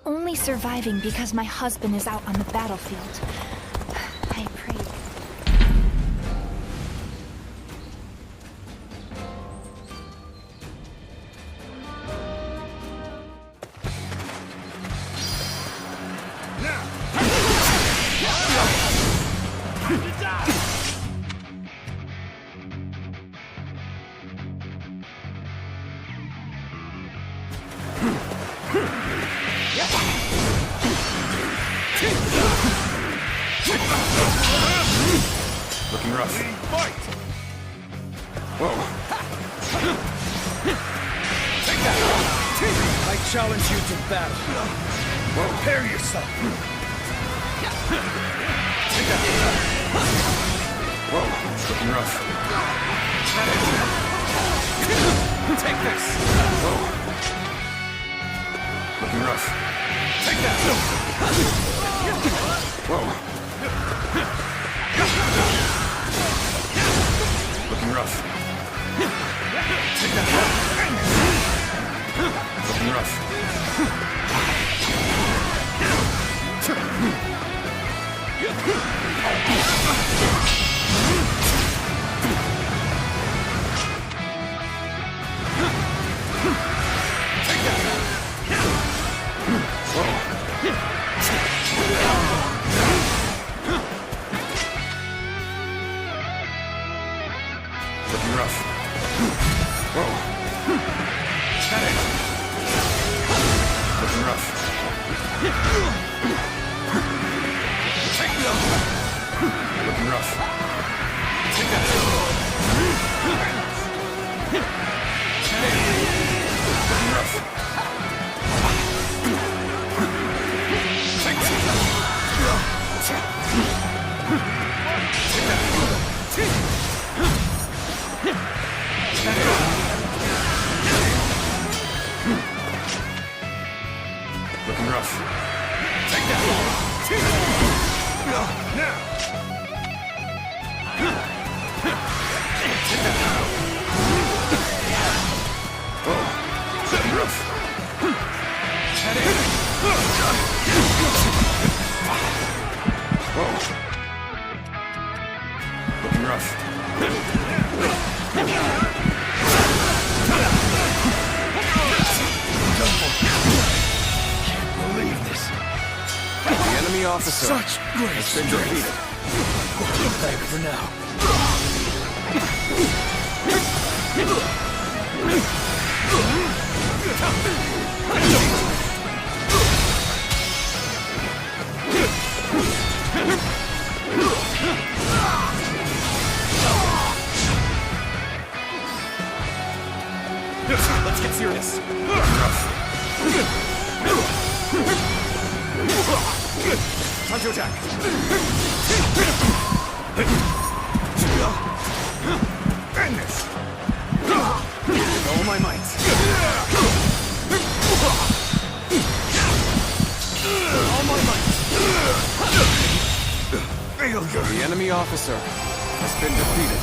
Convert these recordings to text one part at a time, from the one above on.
We're only surviving because my husband is out on the battlefield. I prayed. Looking rough. Fight! Whoa. Take that! I challenge you to battle. Prepare yourself. Take that! Whoa. Looking rough. Take this! Whoa. Looking rough. Take that! Whoa. Looking rough. Take that! Looking rough. Take that! Whoa. Looking rough. Whoa. Got it! Looking rough. Take them! Looking rough. Take that! Looking rough. Take that! Looking rough. Take that! Now! Take that! Whoa. Looking rough. Whoa. Looking rough. Believe this. The enemy officer Such great has been strength. defeated. Thank for now. Let's get serious. Time to attack. End this. With all my might. All my might. Failure. The enemy officer has been defeated.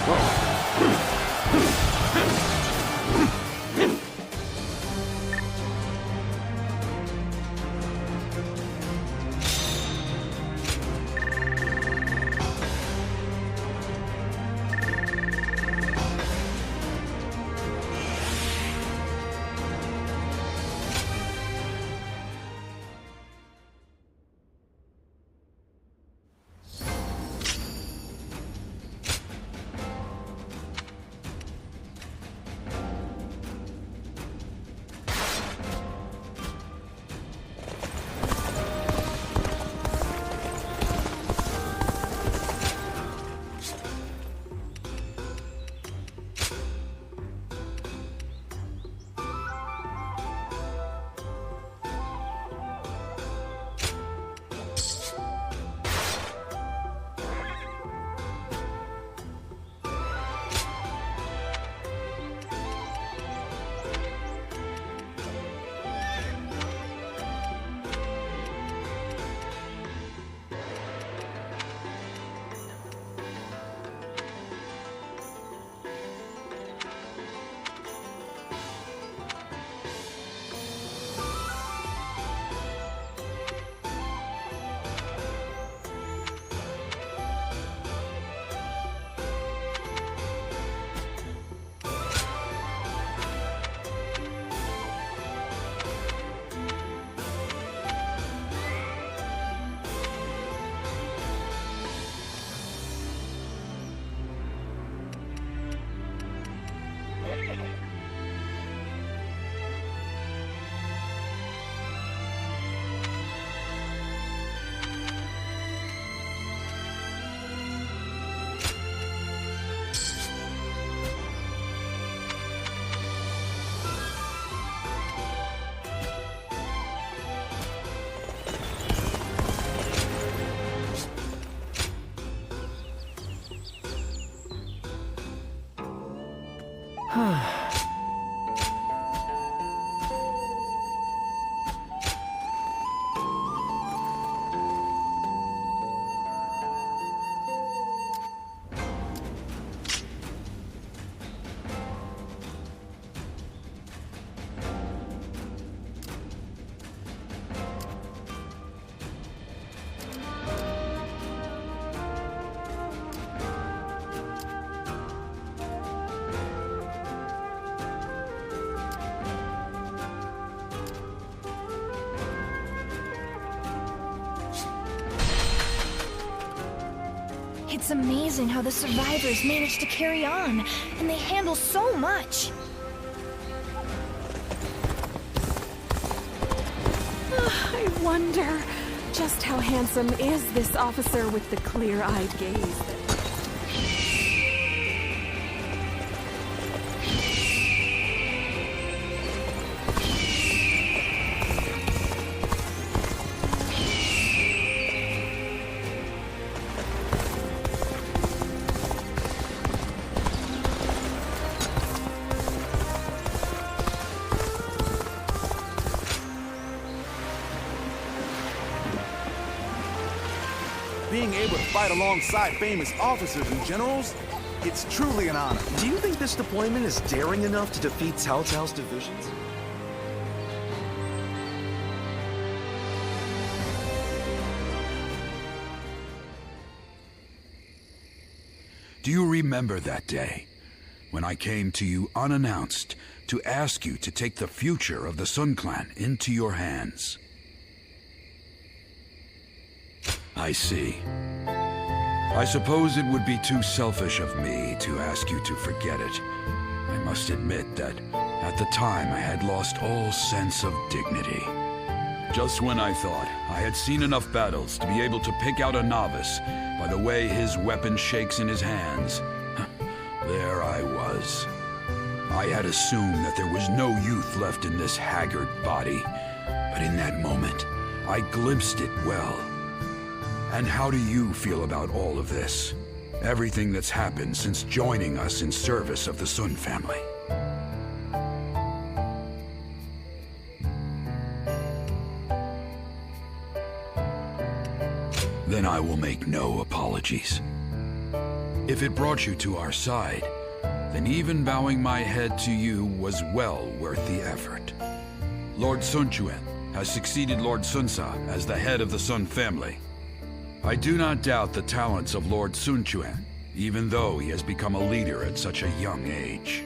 Whoa. It's amazing how the survivors manage to carry on, and they handle so much. I wonder, just how handsome is this officer with the clear-eyed gaze? Being able to fight alongside famous officers and generals, it's truly an honor. Do you think this deployment is daring enough to defeat Cao Cao's divisions? Do you remember that day when I came to you unannounced to ask you to take the future of the Sun Clan into your hands? I see. I suppose it would be too selfish of me to ask you to forget it. I must admit that at the time I had lost all sense of dignity. Just when I thought I had seen enough battles to be able to pick out a novice by the way his weapon shakes in his hands, there I was. I had assumed that there was no youth left in this haggard body, but in that moment, I glimpsed it well. And how do you feel about all of this? Everything that's happened since joining us in service of the Sun family. Then I will make no apologies. If it brought you to our side, then even bowing my head to you was well worth the effort. Lord Sun Quan has succeeded Lord Sun Sa as the head of the Sun family. I do not doubt the talents of Lord Sun Quan, even though he has become a leader at such a young age.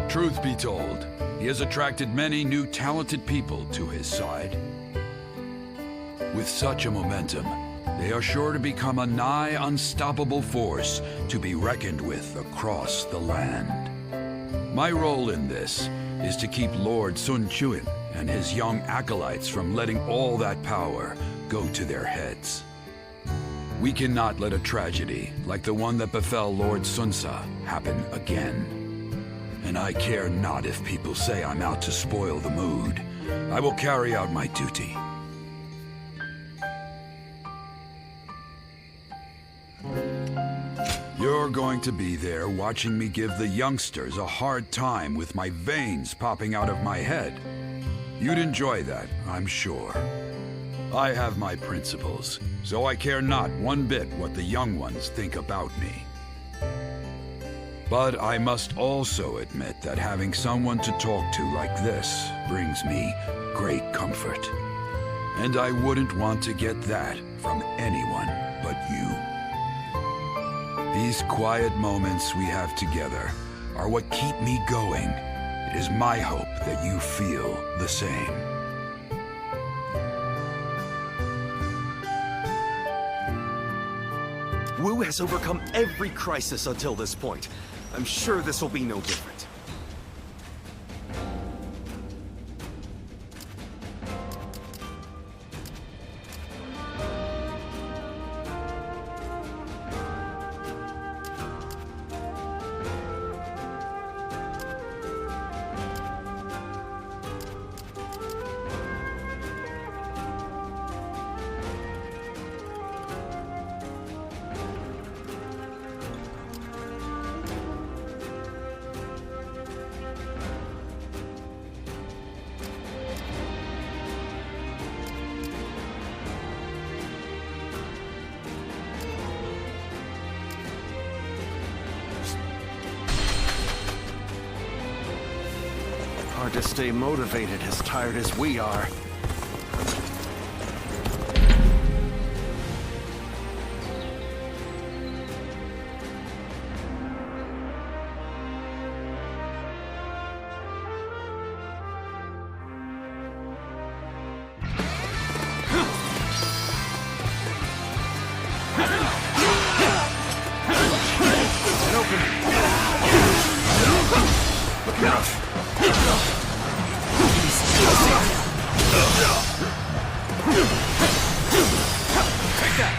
Truth be told, he has attracted many new talented people to his side. With such a momentum, they are sure to become a nigh unstoppable force to be reckoned with across the land. My role in this is to keep Lord Sun Quan and his young acolytes from letting all that power go to their heads. We cannot let a tragedy like the one that befell Lord Sun Sa happen again. And I care not if people say I'm out to spoil the mood. I will carry out my duty. You're going to be there watching me give the youngsters a hard time with my veins popping out of my head. You'd enjoy that, I'm sure. I have my principles, so I care not one bit what the young ones think about me. But I must also admit that having someone to talk to like this brings me great comfort. And I wouldn't want to get that from anyone but you. These quiet moments we have together are what keep me going. It is my hope that you feel the same. Wu has overcome every crisis until this point. I'm sure this will be no different. Hard to stay motivated as tired as we are. that!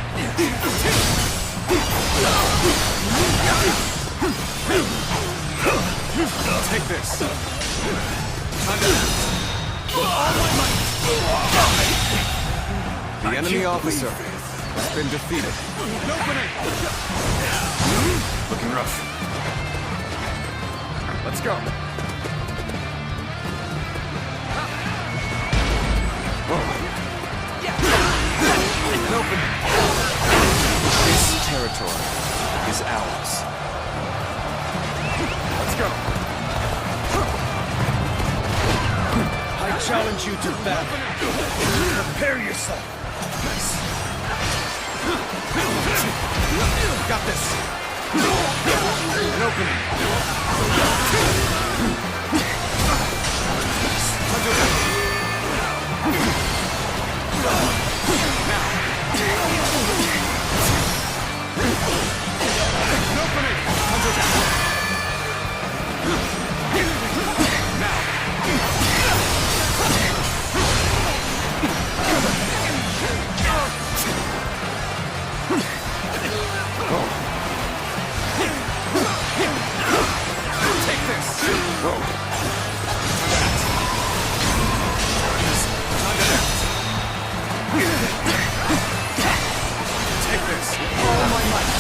Take this. The enemy officer has been defeated. Looking rough. Let's go. Whoa. An opening. This territory is ours. Let's go. I challenge you to battle. Prepare yourself. Got this. An opening. Take this. Whoa. Take this. All my might.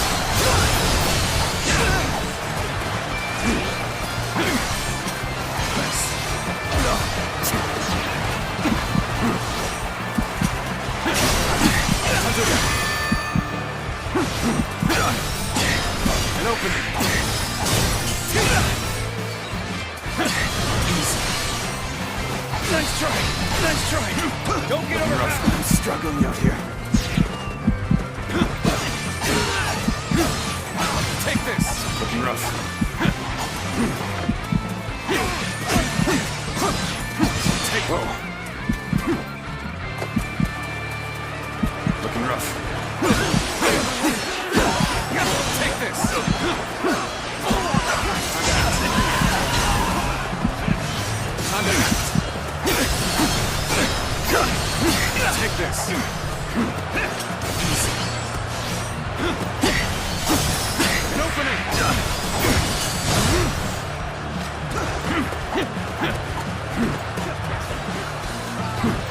An opening. Nice try. Nice try. Don't get over us. I'm struggling out here. Take this. Looking rough. Take whoa. Looking rough. Take this. Take this. An opening.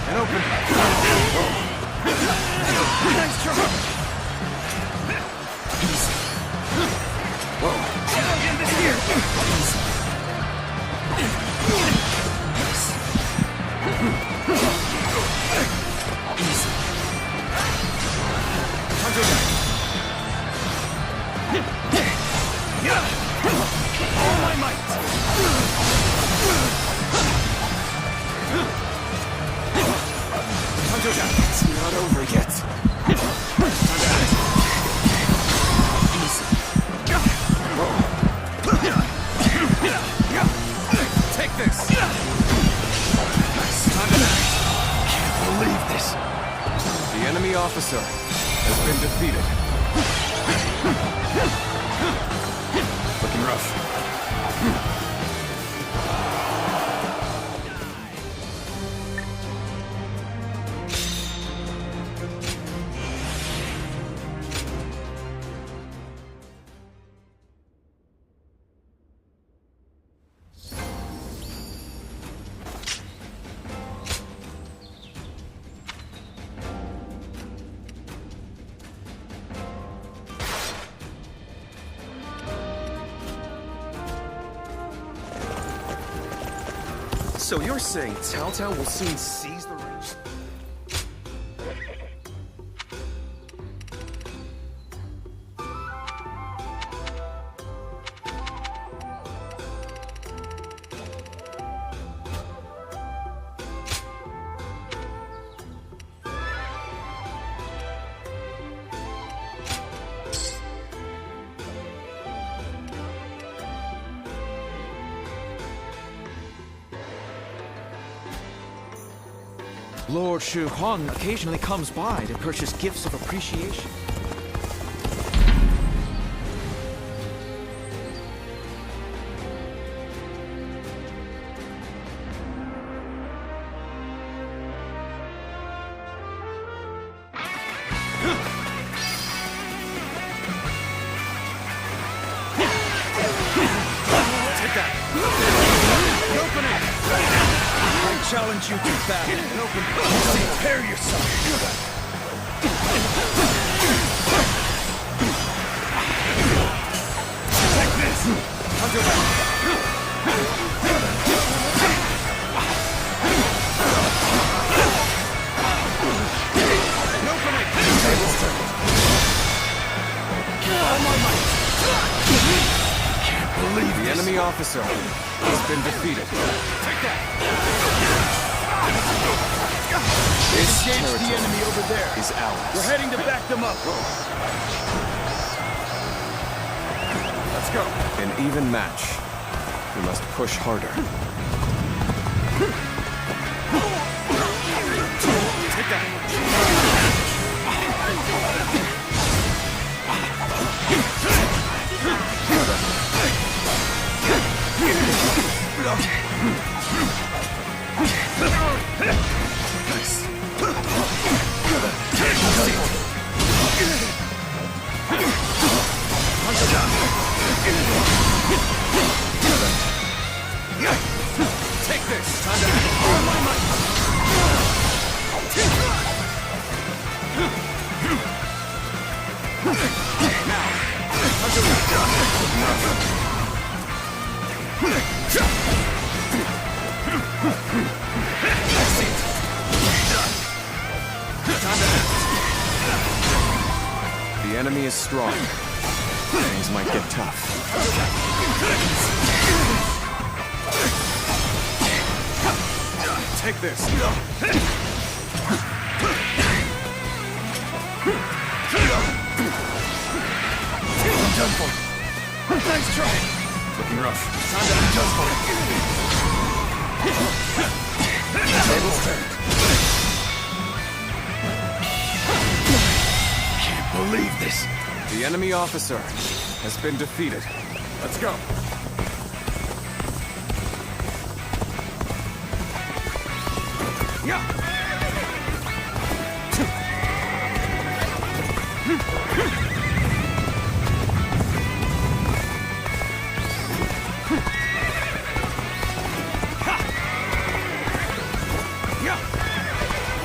An opening. Nice try. Whoa. Get this here. All my might. It's not over yet. Take this. Can't believe this. The enemy officer has been defeated. Looking rough. So you're saying Cao Cao will soon seize the reins? Lord Shu Huang occasionally comes by to purchase gifts of appreciation. challenge you to battle. Prepare yourself. Take this. Under that. No for me. Tables turned. All my might. Can't believe The enemy officer has been defeated. Take that. This Engage the territory enemy over there. is ours. We're heading to back them up. Let's go. An even match. We must push harder. Take that. Take this. Time to all my might. Now, the enemy is strong. Things might get tough. Take this. I'm done for. Nice try. Looking rough. I'm done for. Tables turned. Can't believe this. The enemy officer has been defeated. Let's go. Yeah.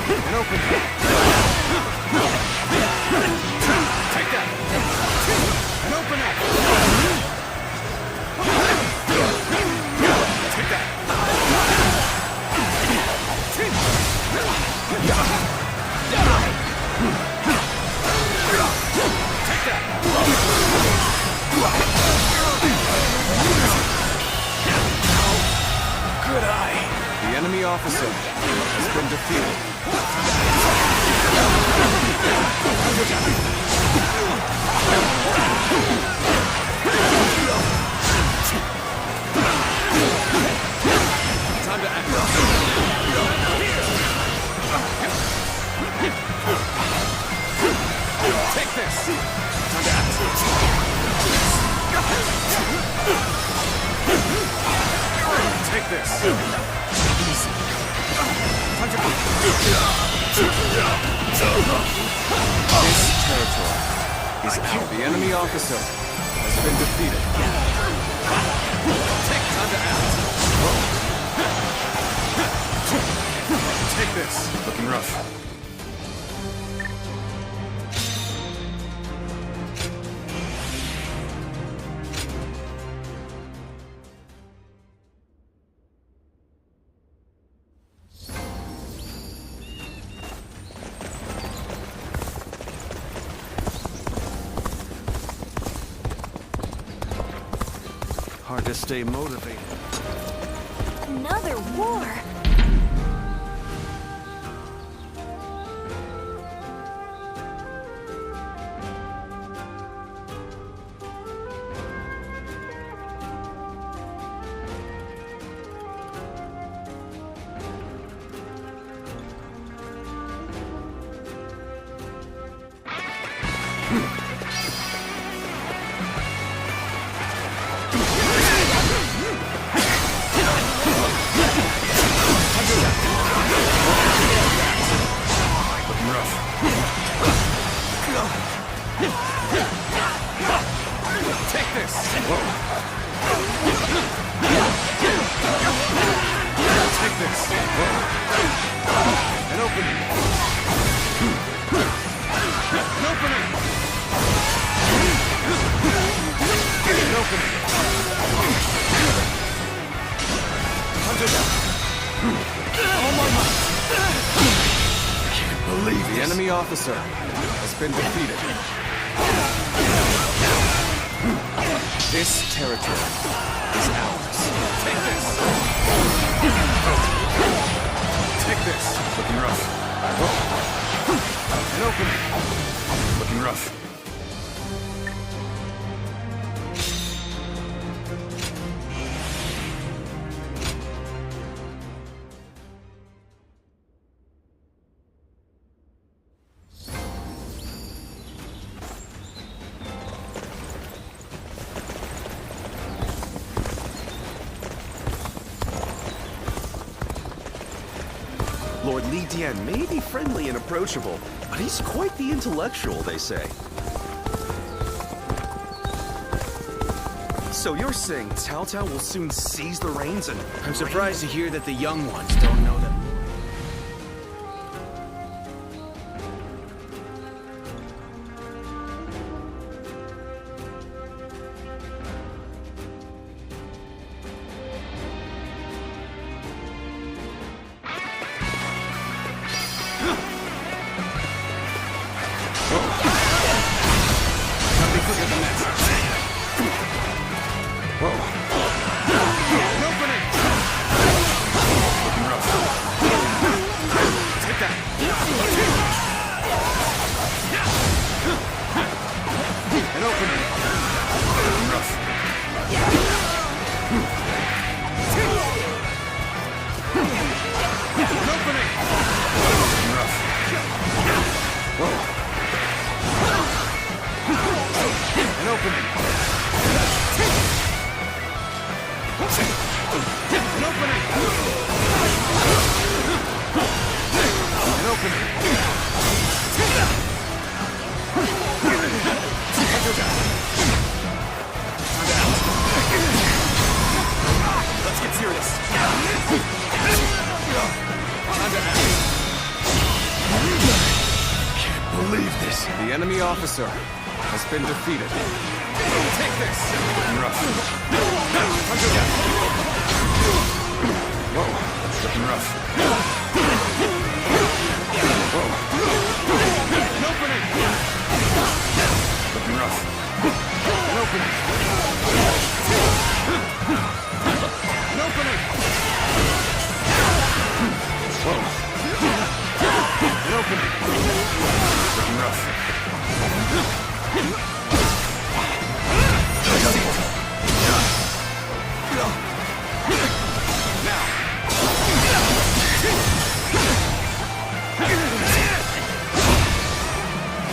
An open. Take that. An opening. Take that. Take that. Good eye. The enemy officer has been defeated. Time to act. Take this. Time to act. Take this. Easy. Time to act. This territory is out. The enemy officer has been defeated. Take time to act. Take this. Looking rough. Hard to stay motivated. Another war. Take this. opening! An opening! Hunter down! All my might! Can't believe the enemy officer has been defeated. This territory is ours. Take this! Take this! Looking rough. An opening. Looking rough. Lord Li Dian may be friendly and approachable, but he's quite the intellectual, they say. So you're saying Cao Cao will soon seize the reins and... I'm surprised to hear that the young ones don't know them. Let's get serious. Can't believe this. The enemy officer has been defeated. Take this. Rough. Whoa, looking rough. Whoa. An opening. Looking rough. An opening. An opening. Whoa. An opening. Looking rough. Now.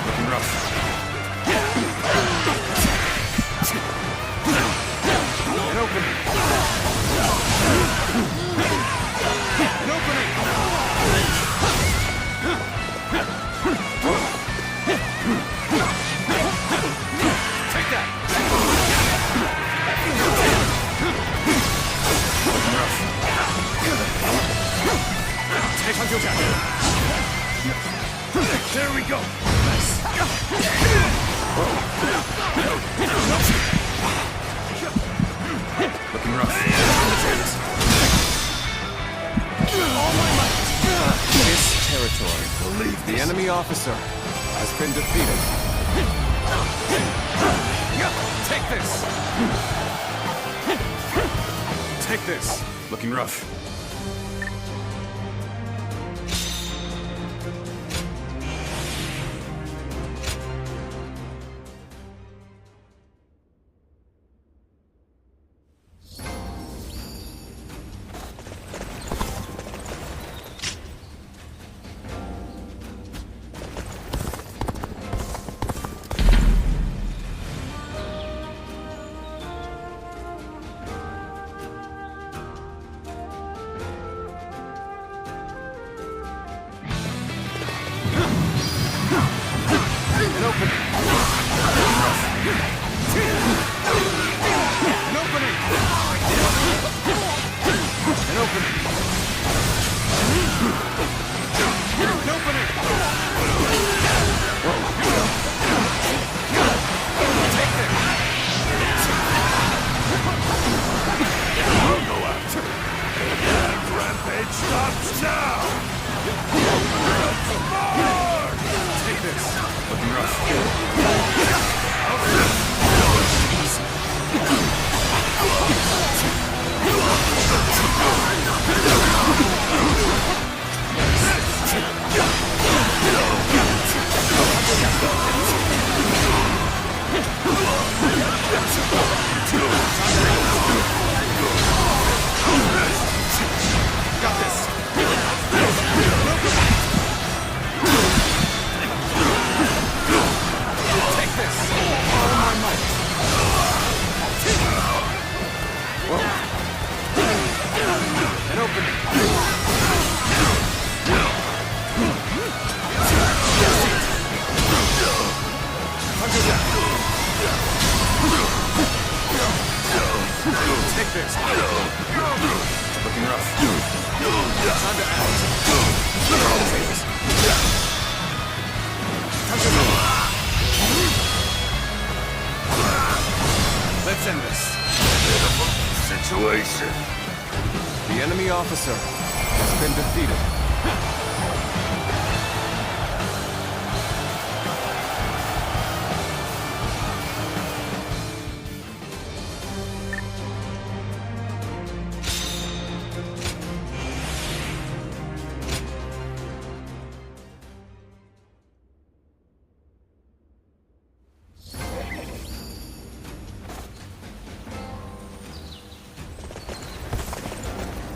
Looking rough. An opening. An opening. Take that. Looking rough. Take on your jacket. There we go. Nice. Looking rough. All my might. This territory. Believe the enemy officer has been defeated. Take this. Take this. Looking rough. Got this. Take this. All my might. Whoa. An opening. Hunter down. Take this. Looking rough. Time to act. Take this. Hunter down. Let's end this. Situation. The enemy officer has been defeated.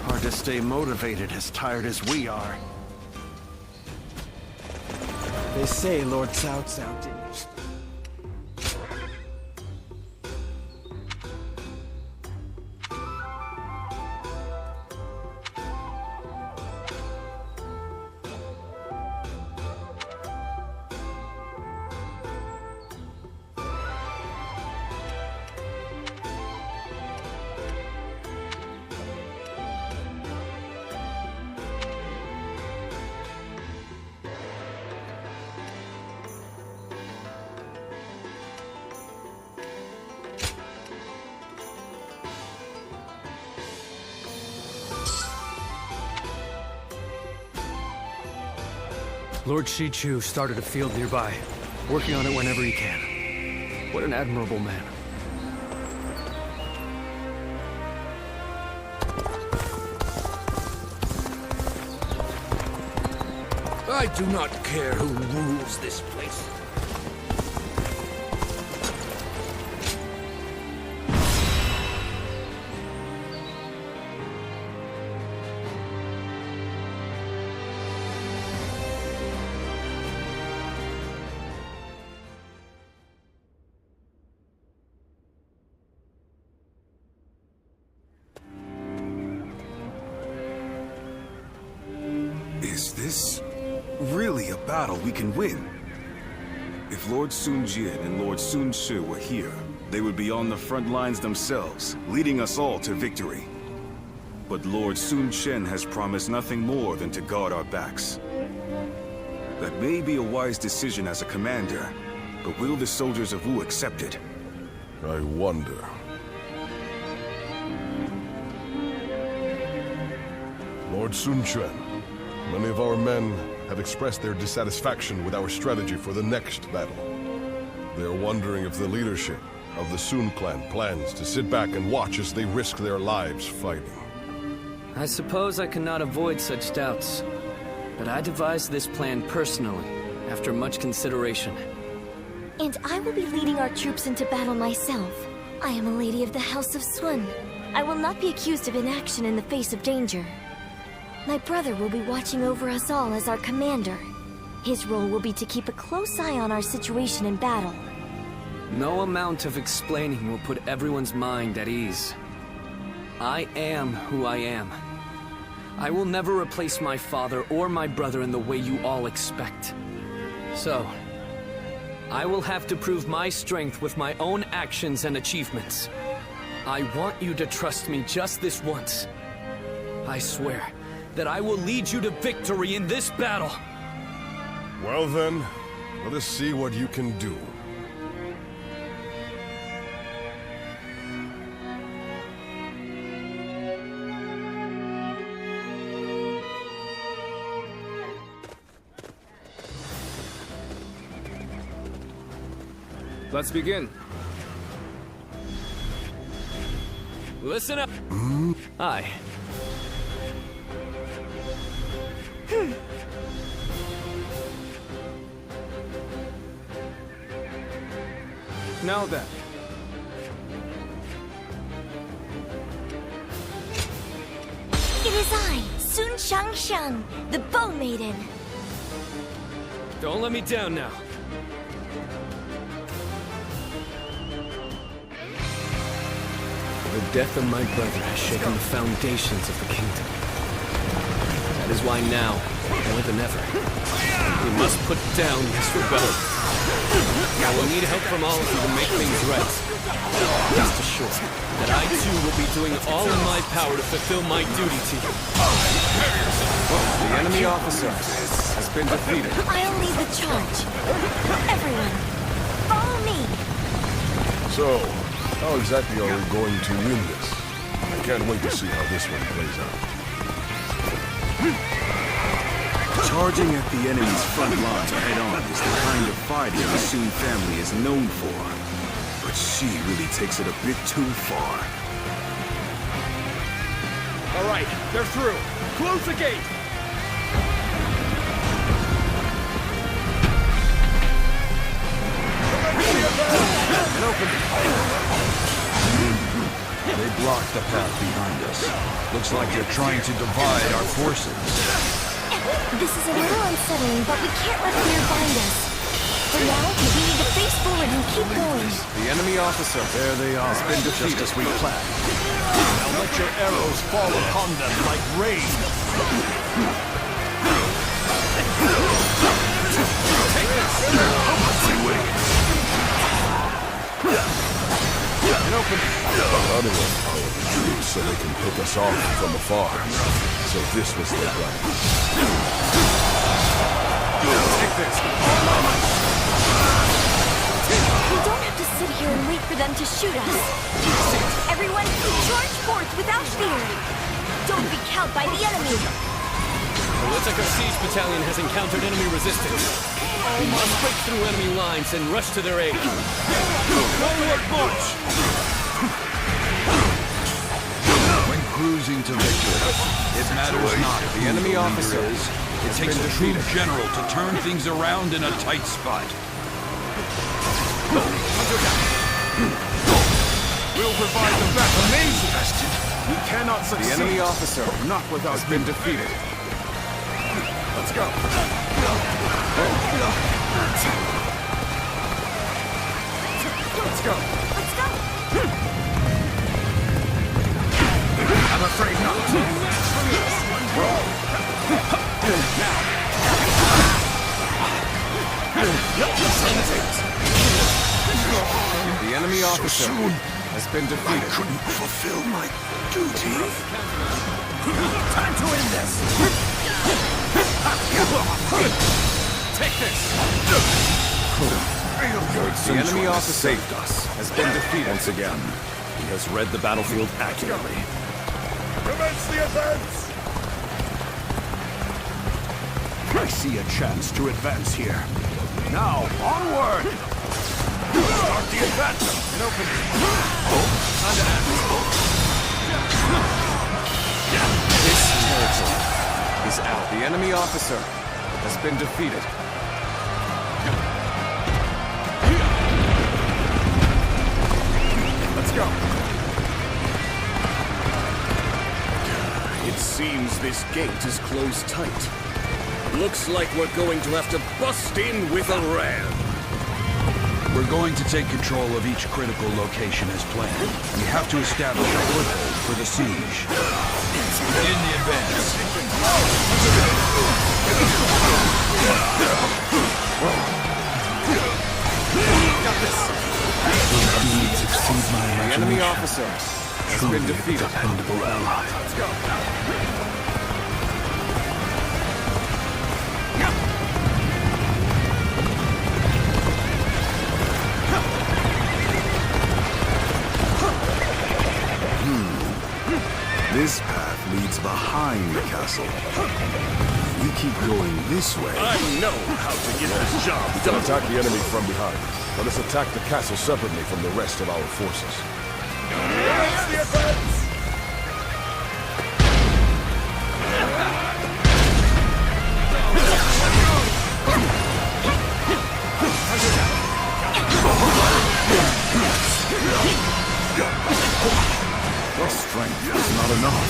Hard to stay motivated as tired as we are. They say Lord Cao Cao didn't. Lord Shichu started a field nearby, working on it whenever he can. What an admirable man. I do not care who rules this place. Is this really a battle we can win? If Lord Sun Jian and Lord Sun Shi were here, they would be on the front lines themselves, leading us all to victory. But Lord Sun Chen has promised nothing more than to guard our backs. That may be a wise decision as a commander, but will the soldiers of Wu accept it? I wonder. Lord Sun Quan, many of our men have expressed their dissatisfaction with our strategy for the next battle. They are wondering if the leadership of the Sun clan plans to sit back and watch as they risk their lives fighting. I suppose I cannot avoid such doubts, but I devised this plan personally, after much consideration. And I will be leading our troops into battle myself. I am a lady of the House of Sun. I will not be accused of inaction in the face of danger. My brother will be watching over us all as our commander. His role will be to keep a close eye on our situation in battle. No amount of explaining will put everyone's mind at ease. I am who I am. I will never replace my father or my brother in the way you all expect. So, I will have to prove my strength with my own actions and achievements. I want you to trust me just this once. I swear that I will lead you to victory in this battle. Well then, let us see what you can do. Let's begin. Listen up. Hi. Now then. It is I, Sun Shang, the Bow Maiden. Don't let me down now. The death of my brother has shaken the foundations of the kingdom. That is why now, more than ever, we must put down this rebellion. I will need help from all of you to make things right. Rest assured that I too will be doing all in my power to fulfill my duty to you. The enemy officer has been defeated. I'll lead the charge. Everyone, follow me. So, how exactly are we going to win this? I can't wait to see how this one plays out. Charging at the enemy's front lines head-on is the kind of fighting the Sun family is known for. But she really takes it a bit too far. All right, they're through. Close the gate. They blocked the path behind us. Looks like they're trying to divide our forces. This is a little unsettling, but we can't let fear bind us. For now, we need to face forward and keep going. The enemy officer, there they are, has been defeated. Just as we planned. Now let your arrows fall upon them like rain. Take this! Get open! Running on power trees so they can pick us off from afar. So this was their plan. Take this! We don't have to sit here and wait for them to shoot us. Everyone, charge forth without fear. Don't be cowed by the enemy. The Litaka Siege Battalion has encountered enemy resistance. We must break through enemy lines and rush to their aid. Forward march! When cruising to victory, it matters not who The enemy leader officer is. It takes a true general to turn things around in a tight spot. We'll provide the best. Amazing! We cannot succeed. The enemy officer, not without, has been defeated. Let's go. Let's go. Let's go. I'm afraid not. The enemy officer has been defeated. I couldn't fulfill my duty. Time to end this. Take this. The enemy officer saved us. has been defeated. Once again, he has read the battlefield accurately. Commence the advance! I see a chance to advance here. Now, onward! Start the advance! And open. This territory is out. The enemy officer has been defeated. Let's go. It seems this gate is closed tight. Looks like we're going to have to bust in with a ram. We're going to take control of each critical location as planned. We have to establish a foothold for the siege. Begin the advance. Got this. The enemy officer has been defeated. Dependable ally. Let's go. This path leads behind the castle. we keep going this way... I know how to get this job We can attack the enemy from behind. Let us attack the castle separately from the rest of our forces. Your strength is not enough.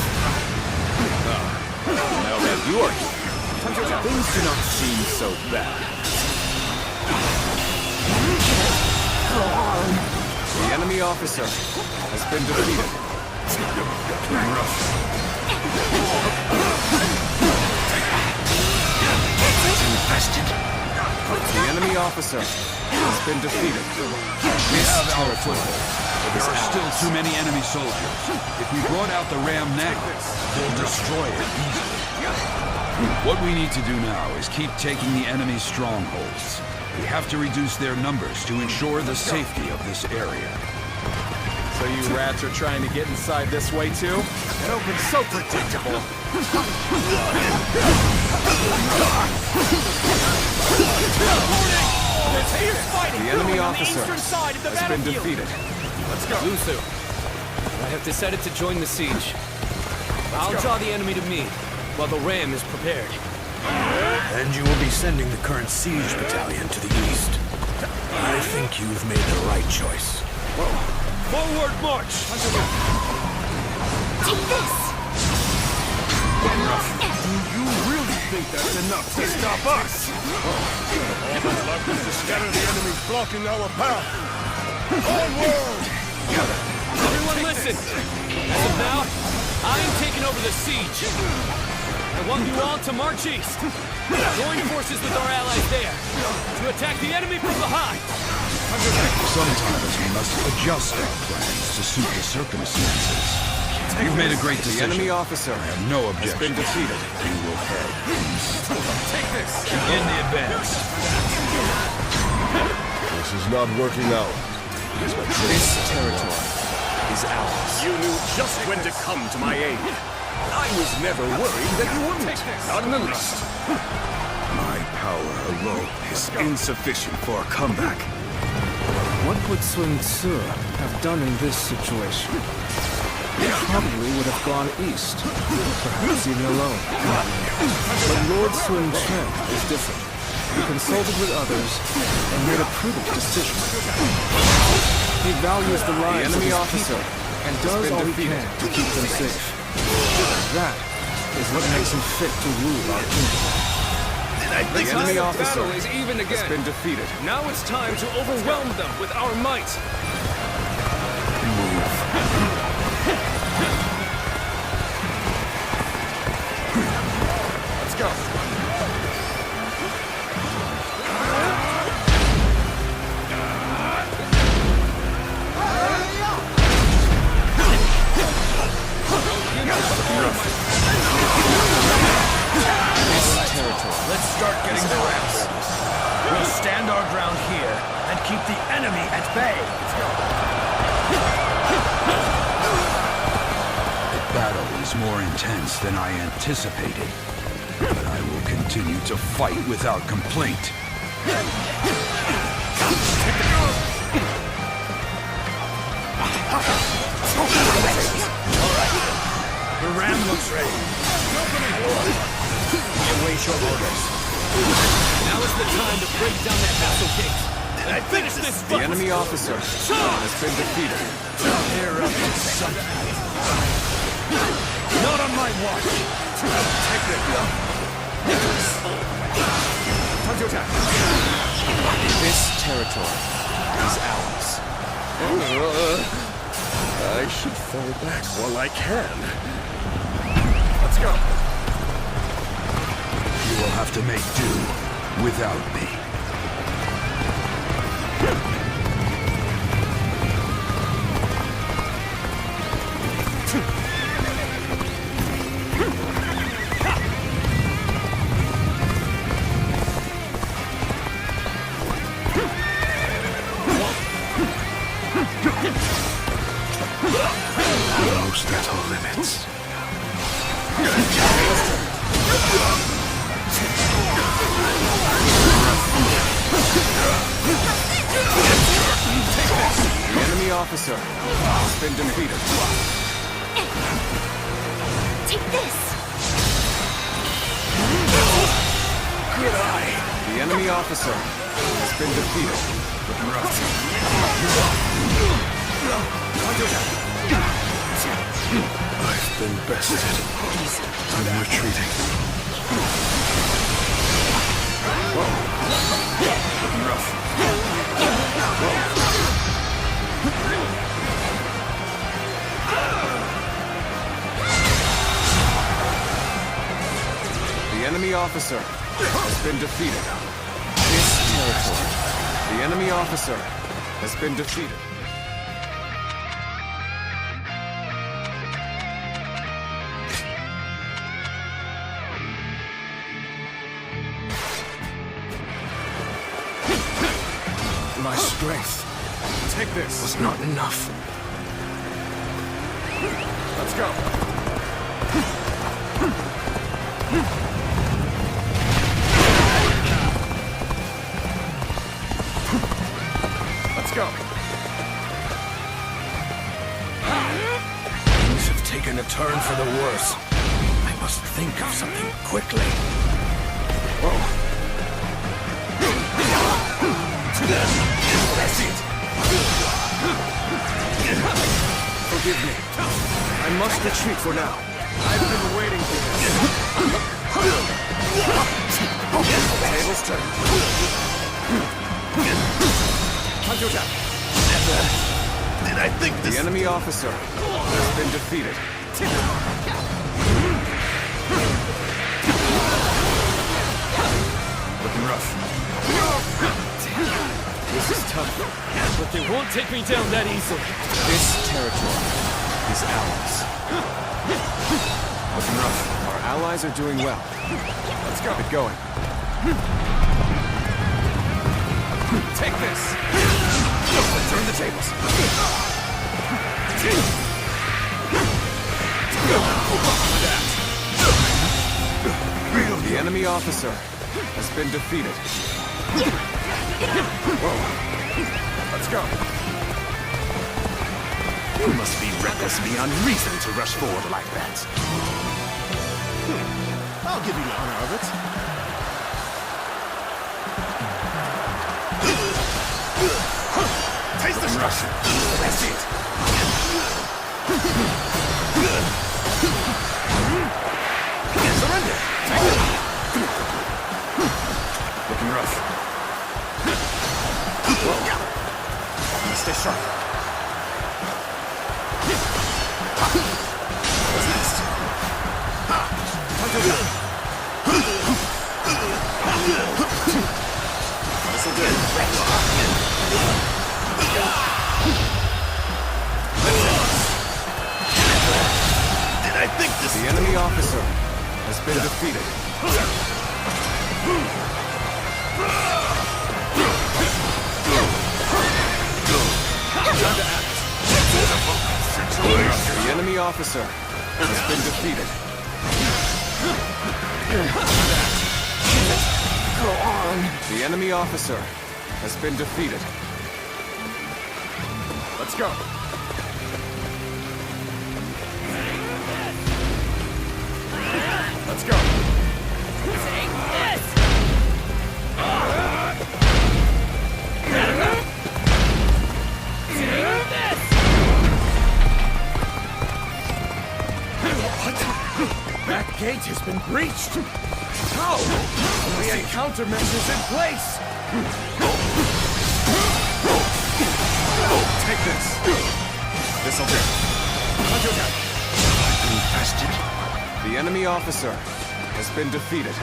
Now that you are here, things do not seem so bad. The enemy officer has been defeated. The enemy officer has been defeated. We have our foothold, but there are still too many enemy soldiers. If we brought out the ram now, they'll destroy it easily. What we need to do now is keep taking the enemy's strongholds. We have to reduce their numbers to ensure the safety of this area. So you rats are trying to get inside this way too? It opens so predictable. The enemy officer has been defeated. Let's go. Lusu, I have decided to join the siege. I'll draw the enemy to me, while the ram is prepared. And you will be sending the current siege battalion to the east. I think you've made the right choice. Forward march! Take this! Do you really think that's enough to stop us? All that's left is to scatter the enemies blocking our path. Onward! Everyone listen! As of now, I am taking over the siege. I want you all to march east. Join forces with our allies there to attack the enemy from behind. Sometimes we must adjust our plans to suit the circumstances. You've made a great decision. The enemy officer I have no has objection. been defeated. We will head east. Take this! In the advance. This is not working out. This territory is ours. You knew just when to come to my aid. I was never worried that you wouldn't. Not in the least. My power alone is insufficient for a comeback. What would Sun Tzu have done in this situation? He probably would have gone east, perhaps even alone. But Lord Sun Quan is different. He consulted with others and made a prudent decision. He values the lives of his people and does all he can to keep them safe. That is what makes him fit to rule our kingdom. The enemy officer Battle is even has again. been defeated. Now it's time to overwhelm them with our might. Let's go. Let's start getting the rams. We'll stand our ground here and keep the enemy at bay. The battle is more intense than I anticipated, but I will continue to fight without complaint. The ram looks ready. Await your orders. Now is the time to break down that castle gate and finish this The fight. enemy officer has been defeated. They're up to something. Not on my watch. Take it. Time to attack. This territory is ours. I should fall back while I can. Let's go. You will have to make do without me. Almost at our limits. The enemy officer has been defeated. Take this! Good eye! The enemy officer has been defeated. I've been bested. I'm retreating. Looking rough. The enemy officer has been defeated. This territory. The enemy officer has been defeated. My strength Take this. was not enough. Let's go. Let's go. Things have taken a turn for the worse. I must think of something quickly. Whoa. That's it. Forgive me. I must retreat for now. I've been waiting for this. Tables turn. Counterattack. Did I think The enemy officer has been defeated. Looking rough. This is tough, but they won't take me down that easily. This territory is ours. Looking rough. Our allies are doing well. Let's go. Get going. Take this. Turn the tables. The enemy officer has been defeated. Whoa. Let's go. You must be reckless beyond reason to rush forward like that. I'll give you the honor of it. Taste the Russian. That's it. Surrender. Looking rough. Whoa. Stay sharp. What's next? This'll do. Did I think this? The enemy officer has been defeated. Time to act. The enemy officer has been defeated. Go on. The enemy officer has been defeated. Let's go. Let's go. Take this! Take this! What? That gate has been breached. How? We had countermeasures in place. Take this. This'll do. Counterattack. The enemy officer has been defeated.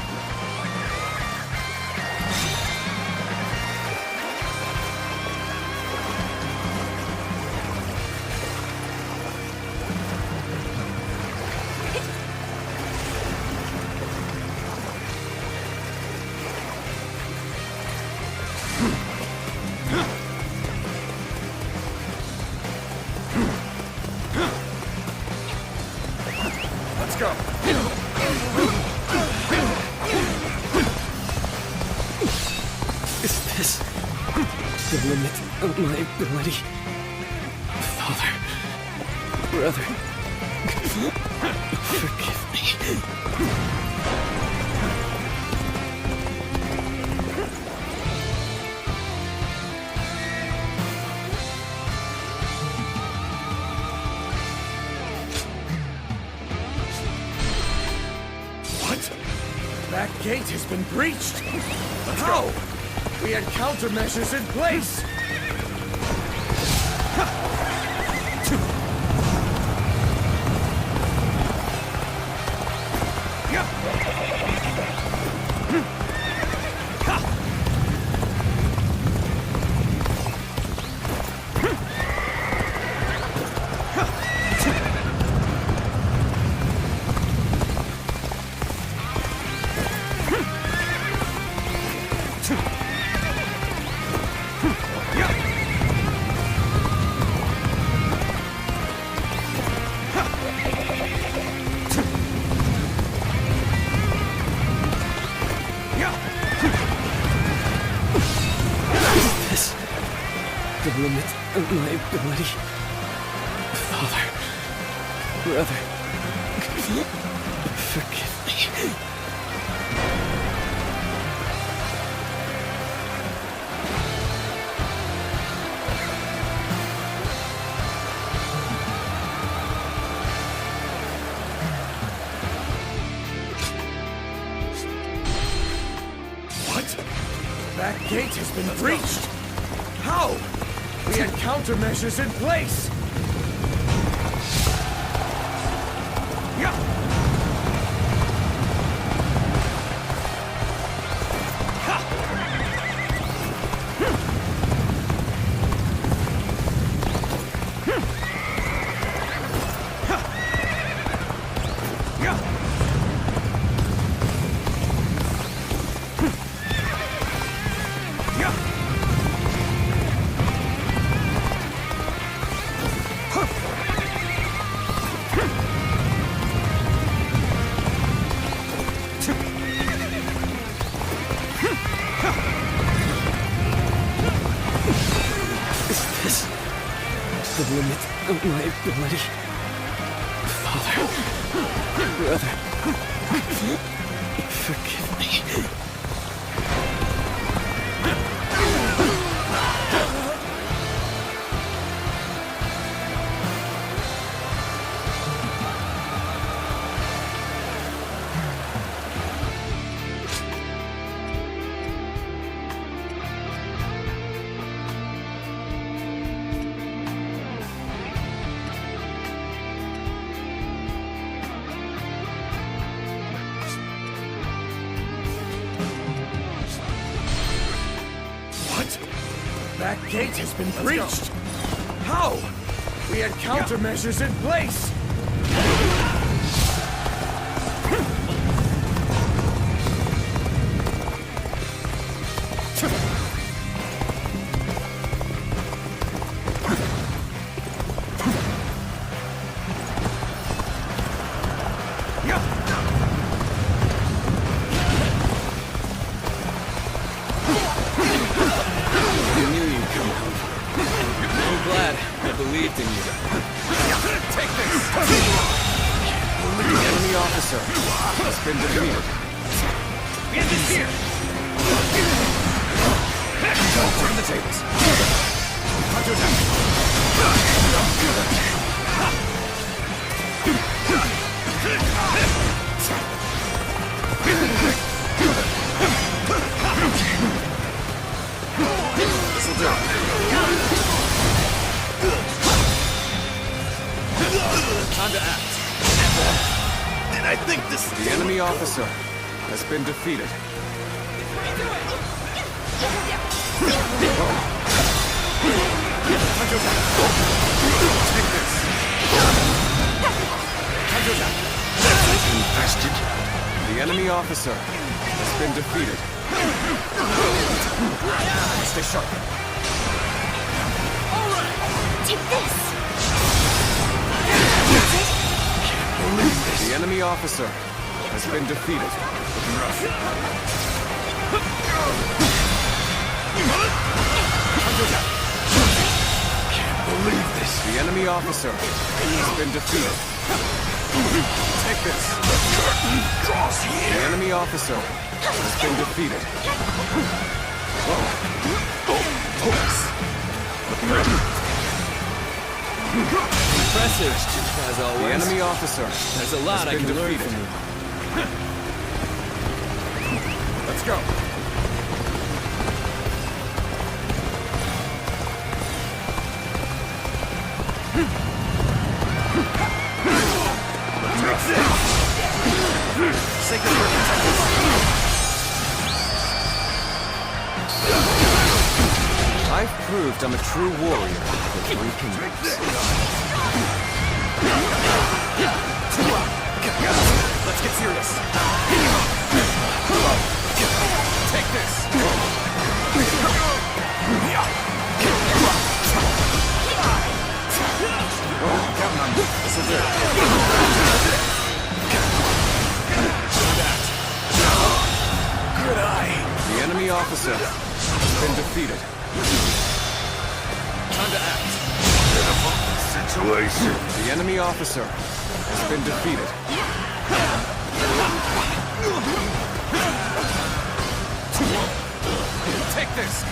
Let's go. the limit of my ability. Father, brother, forgive me. That gate has been breached! How? We had countermeasures in place! The limit of my ability. Father, brother, forgive me. What? That gate has been breached? How? We had countermeasures in place! The limit of my ability. Father, brother, forgive me. That gate has been breached! How? We had countermeasures in place! Believed in you. Take this! The enemy officer has been defeated. End it here! Don't turn the tables. Hunter down. This'll do. Time to act. And I think this... The enemy officer has been defeated. Take this. Infested. The enemy officer has been defeated. Stay sharp. All right. Take this. The enemy officer has been defeated. Can't believe this. The enemy officer has been defeated. Take this. The curtain draws here. The enemy officer has been defeated. Impressive, as always. The enemy officer There's a lot I has been can learn defeated. from you. Let's go. I've proved I'm a true warrior with 3 kingdoms. Let's get serious. Take this. Counting on me. This is it. Good eye. The enemy officer has been defeated. Time to act. Situation. The enemy officer has been defeated. Take this.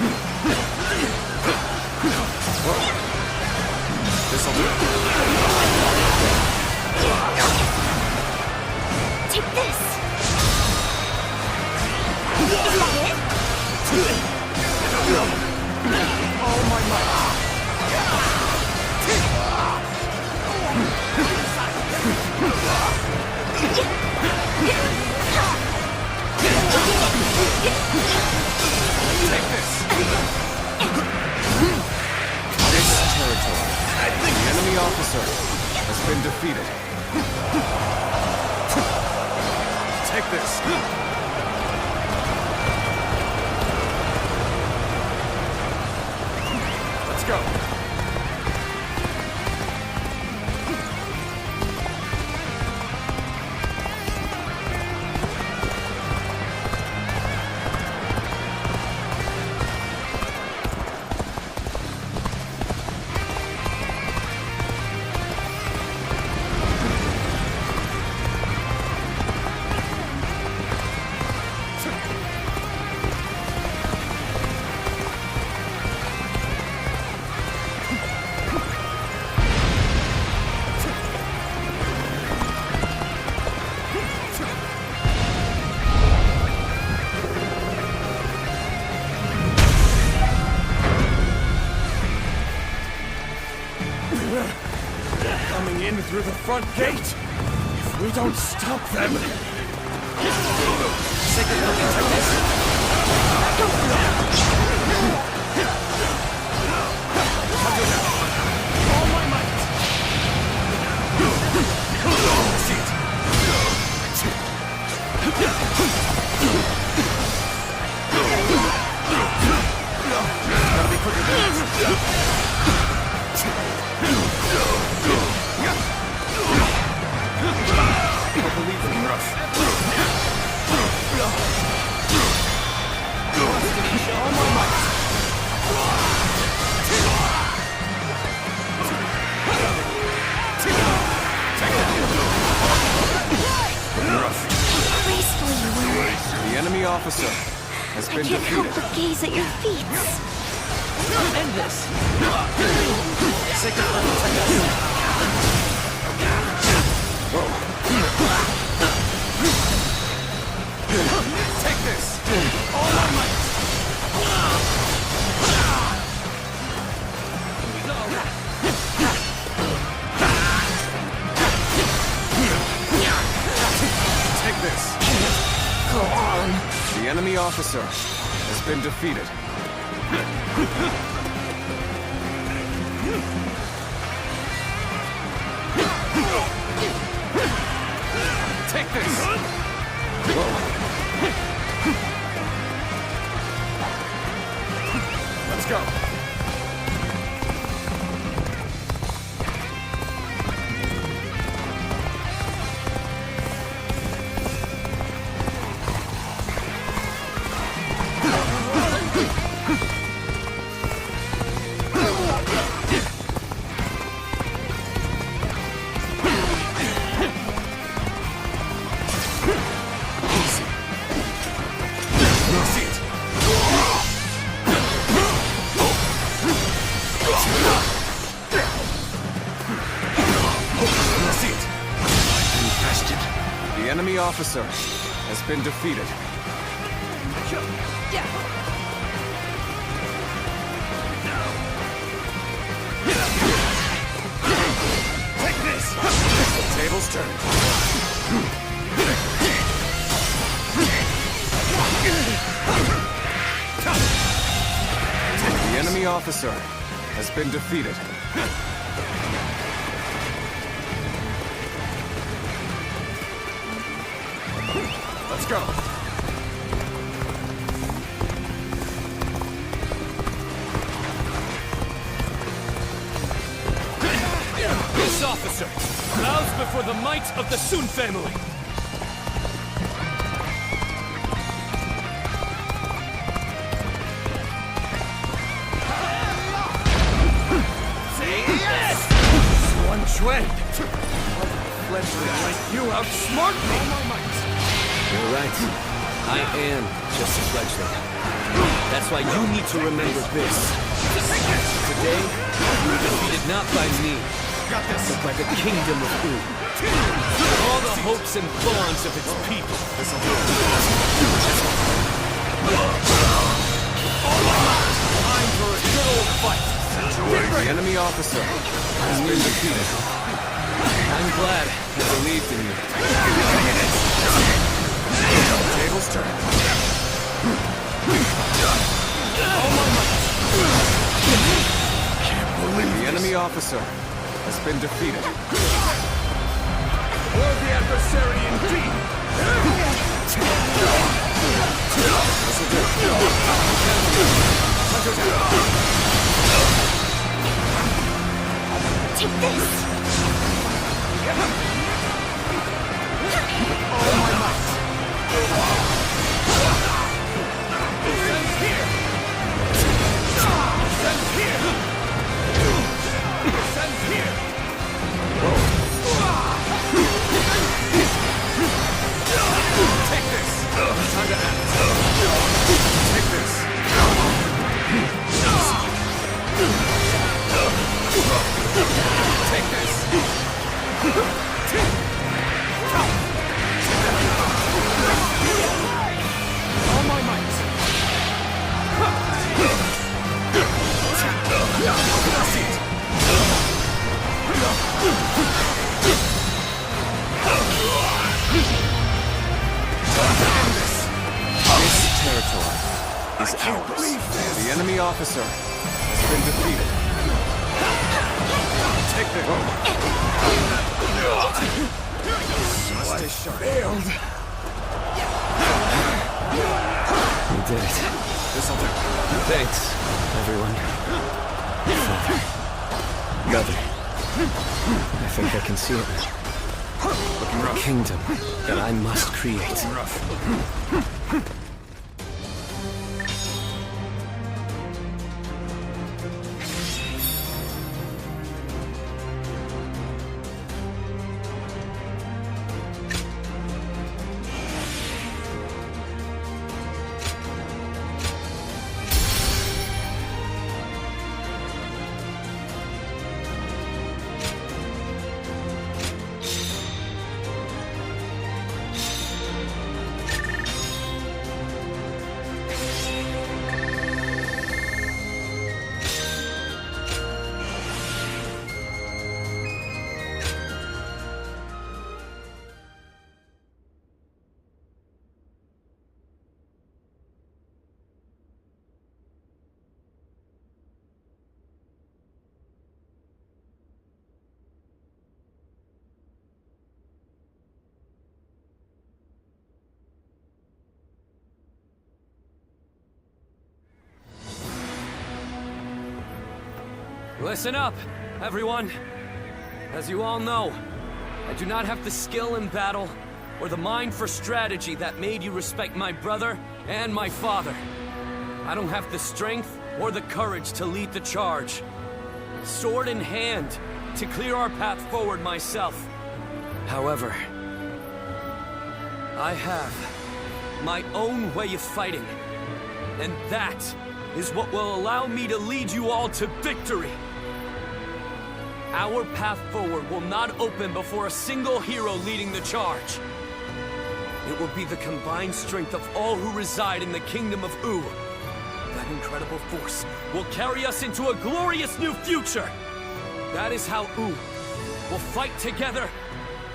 This'll do it. Take this! Is that it? All my might. Take this. This territory. The enemy officer has been defeated. Take this. Let's go. Coming in through the front gate. If we don't stop them. All my might. Gotta be quicker than that. I believe in Russ. All my might. Gracefully, you were. The enemy officer has I been can't help defeated. but gaze at your feet. End this. Take this. All my might. Take this. Go on. The enemy officer has been defeated. Take this. Let's go. officer has been defeated. Take this! The tables turn. The enemy officer has been defeated. Let's go. This officer bows before the might of the Sun family. Say yes! Swan Chuan! Fledgling like you outsmart me! You're right. I am just a fledgling. That's why you need to remember this. Today, you were defeated not by me, but by the kingdom of Boo. All the hopes and thorns of its people. Time for a good old fight. The enemy officer has been defeated. I'm glad you believed in me. Tables turn. The enemy officer has been defeated. Worthy adversary indeed! Take this! Is ours. The enemy officer has been defeated. Take the Stay sharp. Failed! You did it. This'll do. Thanks, everyone. Father. Mother. I think I can see it now. Looking rough. A kingdom that I must create. Rough. Listen up, everyone. As you all know, I do not have the skill in battle or the mind for strategy that made you respect my brother and my father. I don't have the strength or the courage to lead the charge. Sword in hand, to clear our path forward myself. However, I have my own way of fighting, and that is what will allow me to lead you all to victory. Our path forward will not open before a single hero leading the charge. It will be the combined strength of all who reside in the kingdom of U. That incredible force will carry us into a glorious new future. That is how U will fight together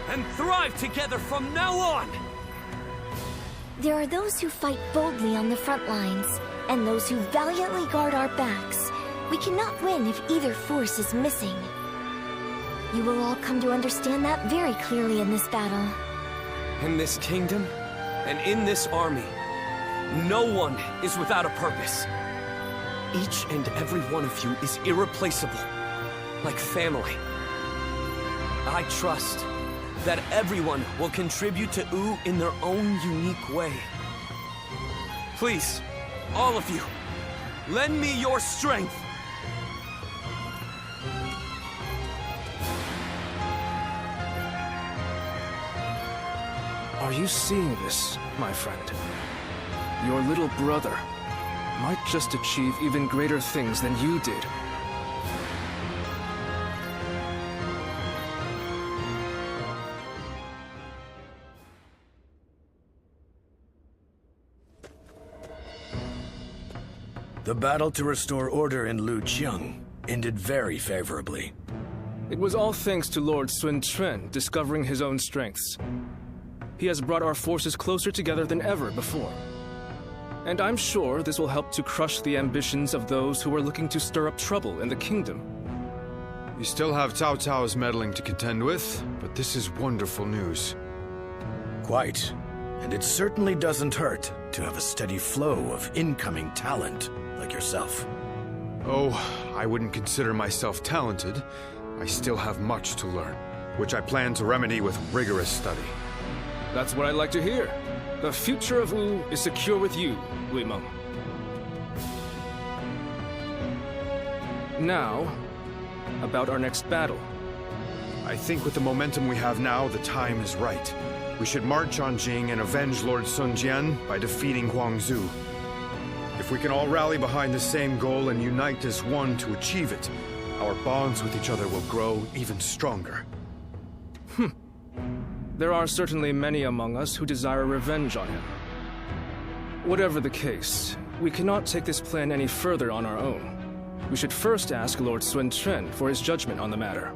and thrive together from now on. There are those who fight boldly on the front lines, and those who valiantly guard our backs. We cannot win if either force is missing. You will all come to understand that very clearly in this battle. In this kingdom, and in this army, no one is without a purpose. Each and every one of you is irreplaceable, like family. I trust that everyone will contribute to U in their own unique way. Please, all of you, lend me your strength. Are you seeing this, my friend? Your little brother might just achieve even greater things than you did. The battle to restore order in Luqiang ended very favorably. It was all thanks to Lord Sun Quan discovering his own strengths. He has brought our forces closer together than ever before. And I'm sure this will help to crush the ambitions of those who are looking to stir up trouble in the kingdom. You still have Cao Cao's meddling to contend with, but this is wonderful news. Quite. And it certainly doesn't hurt to have a steady flow of incoming talent like yourself. Oh, I wouldn't consider myself talented. I still have much to learn, which I plan to remedy with rigorous study. That's what I like to hear. The future of Wu is secure with you, Wei Meng. Now, about our next battle. I think with the momentum we have now, the time is right. We should march on Jing and avenge Lord Sun Jian by defeating Huangzu. If we can all rally behind the same goal and unite as one to achieve it, our bonds with each other will grow even stronger. There are certainly many among us who desire revenge on him. Whatever the case, we cannot take this plan any further on our own. We should first ask Lord Sun Quan for his judgment on the matter.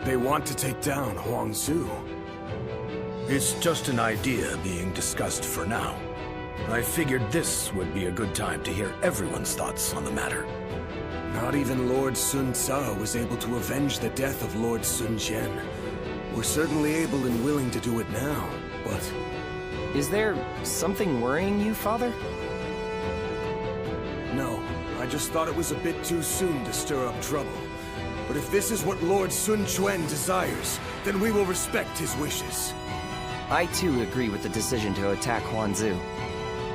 They want to take down Huangzu. It's just an idea being discussed for now. I figured this would be a good time to hear everyone's thoughts on the matter. Not even Lord Sun Ca was able to avenge the death of Lord Sun Jian. We're certainly able and willing to do it now, but... Is there something worrying you, Father? No, I just thought it was a bit too soon to stir up trouble. But if this is what Lord Sun Quan desires, then we will respect his wishes. I too agree with the decision to attack Huangzu.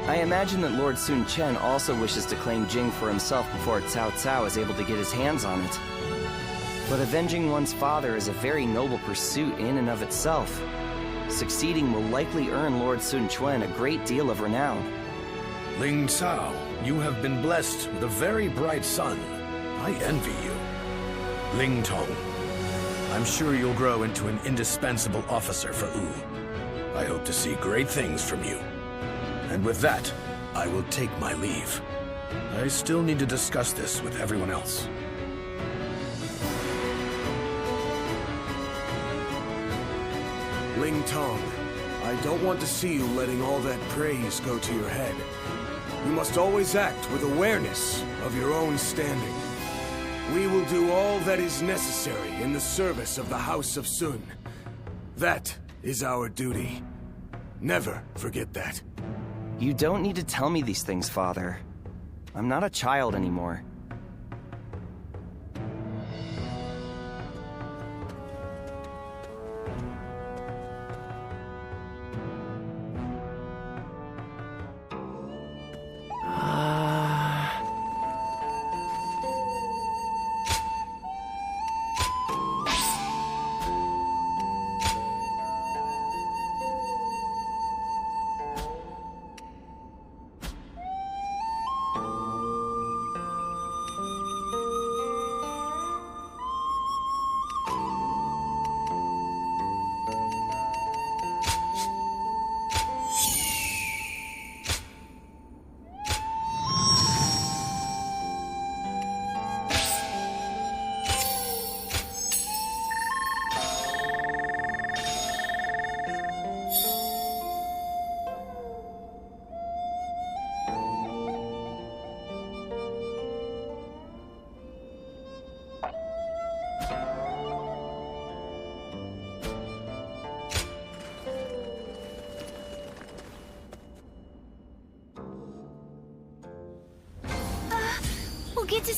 I imagine that Lord Sun Quan also wishes to claim Jing for himself before Cao Cao is able to get his hands on it. But avenging one's father is a very noble pursuit in and of itself. Succeeding will likely earn Lord Sun Quan a great deal of renown. Ling Cao, you have been blessed with a very bright son. I envy you. Ling Tong, I'm sure you'll grow into an indispensable officer for Wu. I hope to see great things from you. And with that, I will take my leave. I still need to discuss this with everyone else. Ling Tong, I don't want to see you letting all that praise go to your head. You must always act with awareness of your own standing. We will do all that is necessary in the service of the House of Sun. That is our duty. Never forget that. You don't need to tell me these things, Father. I'm not a child anymore.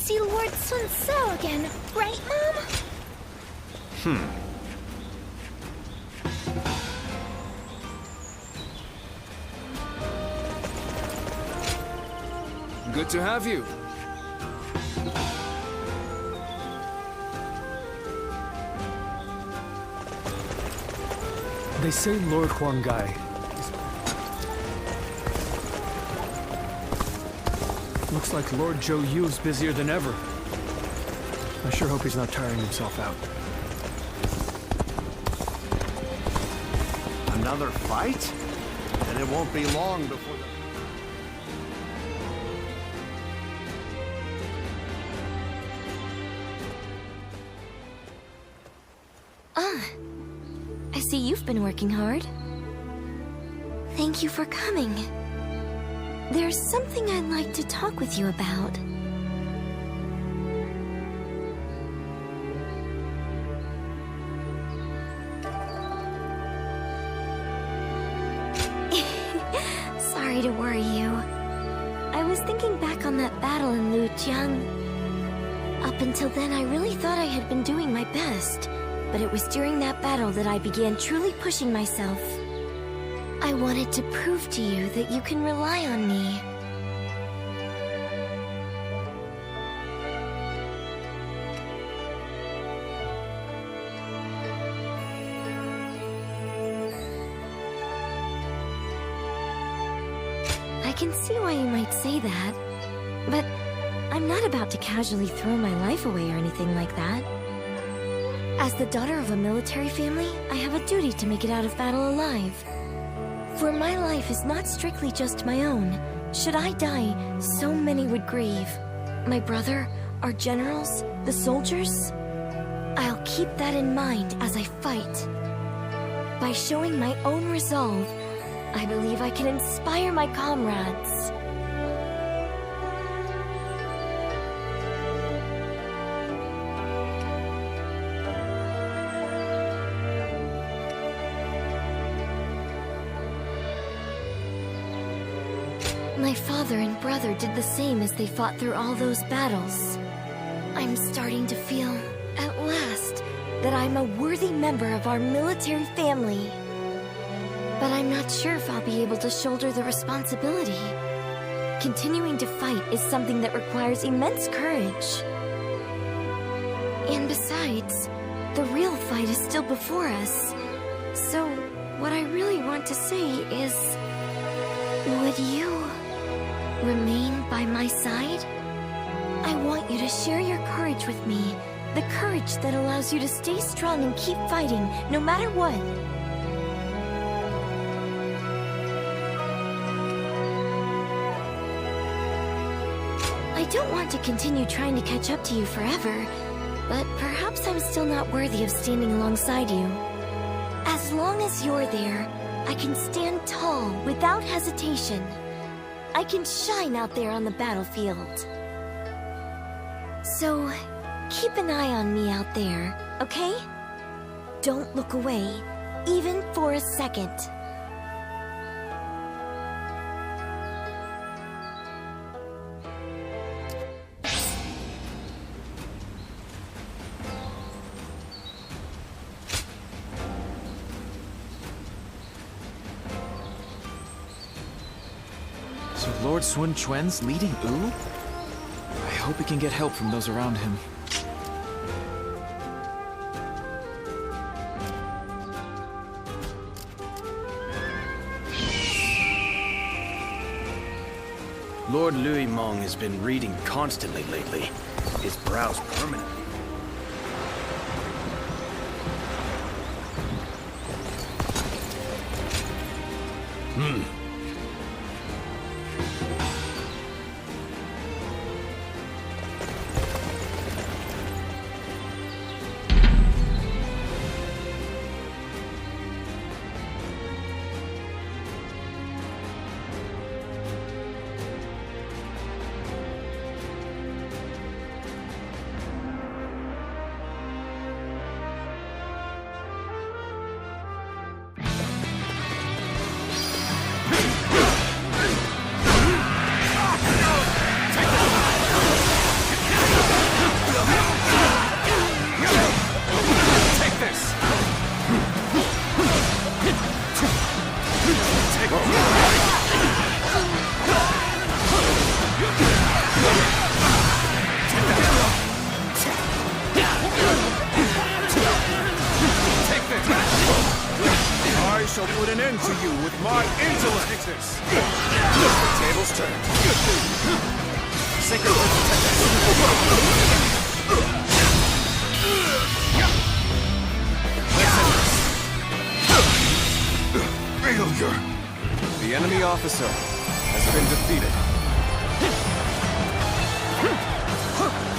see Lord Sun So again, right, Mom? Good to have you. They say Lord Huanggai looks like Lord Zhou Yu's busier than ever. I sure hope he's not tiring himself out. Another fight? And it won't be long before the... I see you've been working hard. Thank you for coming. There's something I'd like to talk with you about. Sorry to worry you. I was thinking back on that battle in Lujiang. Up until then, I really thought I had been doing my best. But it was during that battle that I began truly pushing myself. I wanted to prove to you that you can rely on me. I can see why you might say that, but I'm not about to casually throw my life away or anything like that. As the daughter of a military family, I have a duty to make it out of battle alive. For my life is not strictly just my own. Should I die, so many would grieve. My brother, our generals, the soldiers. I'll keep that in mind as I fight. By showing my own resolve, I believe I can inspire my comrades. My father and brother did the same as they fought through all those battles. I'm starting to feel, at last, that I'm a worthy member of our military family. But I'm not sure if I'll be able to shoulder the responsibility. Continuing to fight is something that requires immense courage. And besides, the real fight is still before us. So, what I really want to say is... would you... remain by my side? I want you to share your courage with me. The courage that allows you to stay strong and keep fighting, no matter what. I don't want to continue trying to catch up to you forever, but perhaps I'm still not worthy of standing alongside you. As long as you're there, I can stand tall without hesitation. I can shine out there on the battlefield. So, keep an eye on me out there, okay? Don't look away, even for a second. Lord Sun Quan's leading Wu? I hope he can get help from those around him. Lord Louis Mong has been reading constantly lately. His brow's permanently. shall put an end to you with my intellect. The tables turn. Sacred protect us. Failure. The enemy officer has been defeated.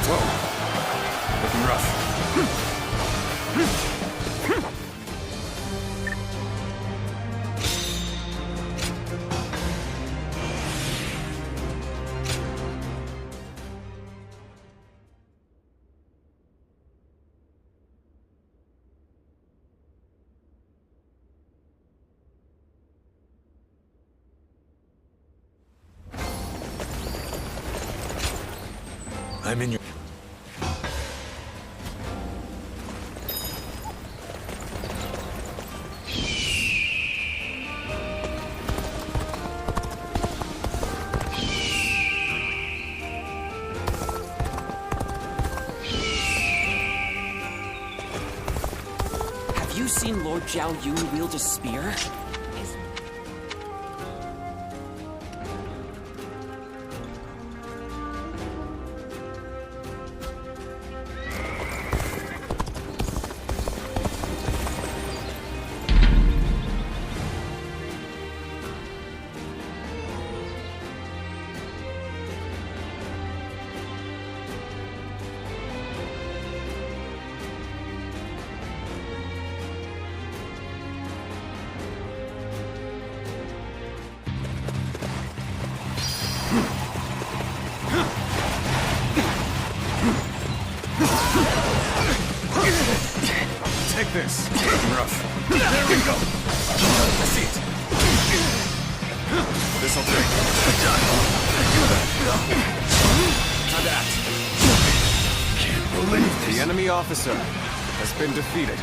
Whoa. Looking rough. I'm in your... Have you seen Lord Zhao Yun wield a spear? Take this. Rough. There we go. I see it. This'll take. Time to act. Can't believe this. The enemy officer has been defeated.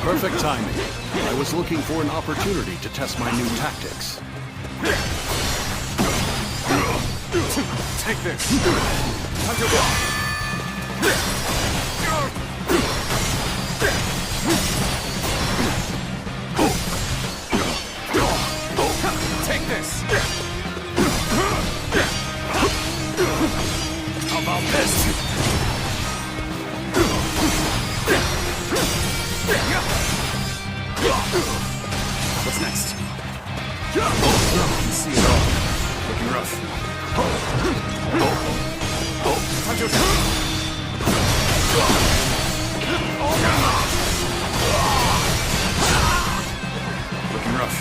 Perfect timing. I was looking for an opportunity to test my new tactics. Take this. Time to walk. Take this. How about this? What's next? I can see it all. Looking rough. Time to Looking rough.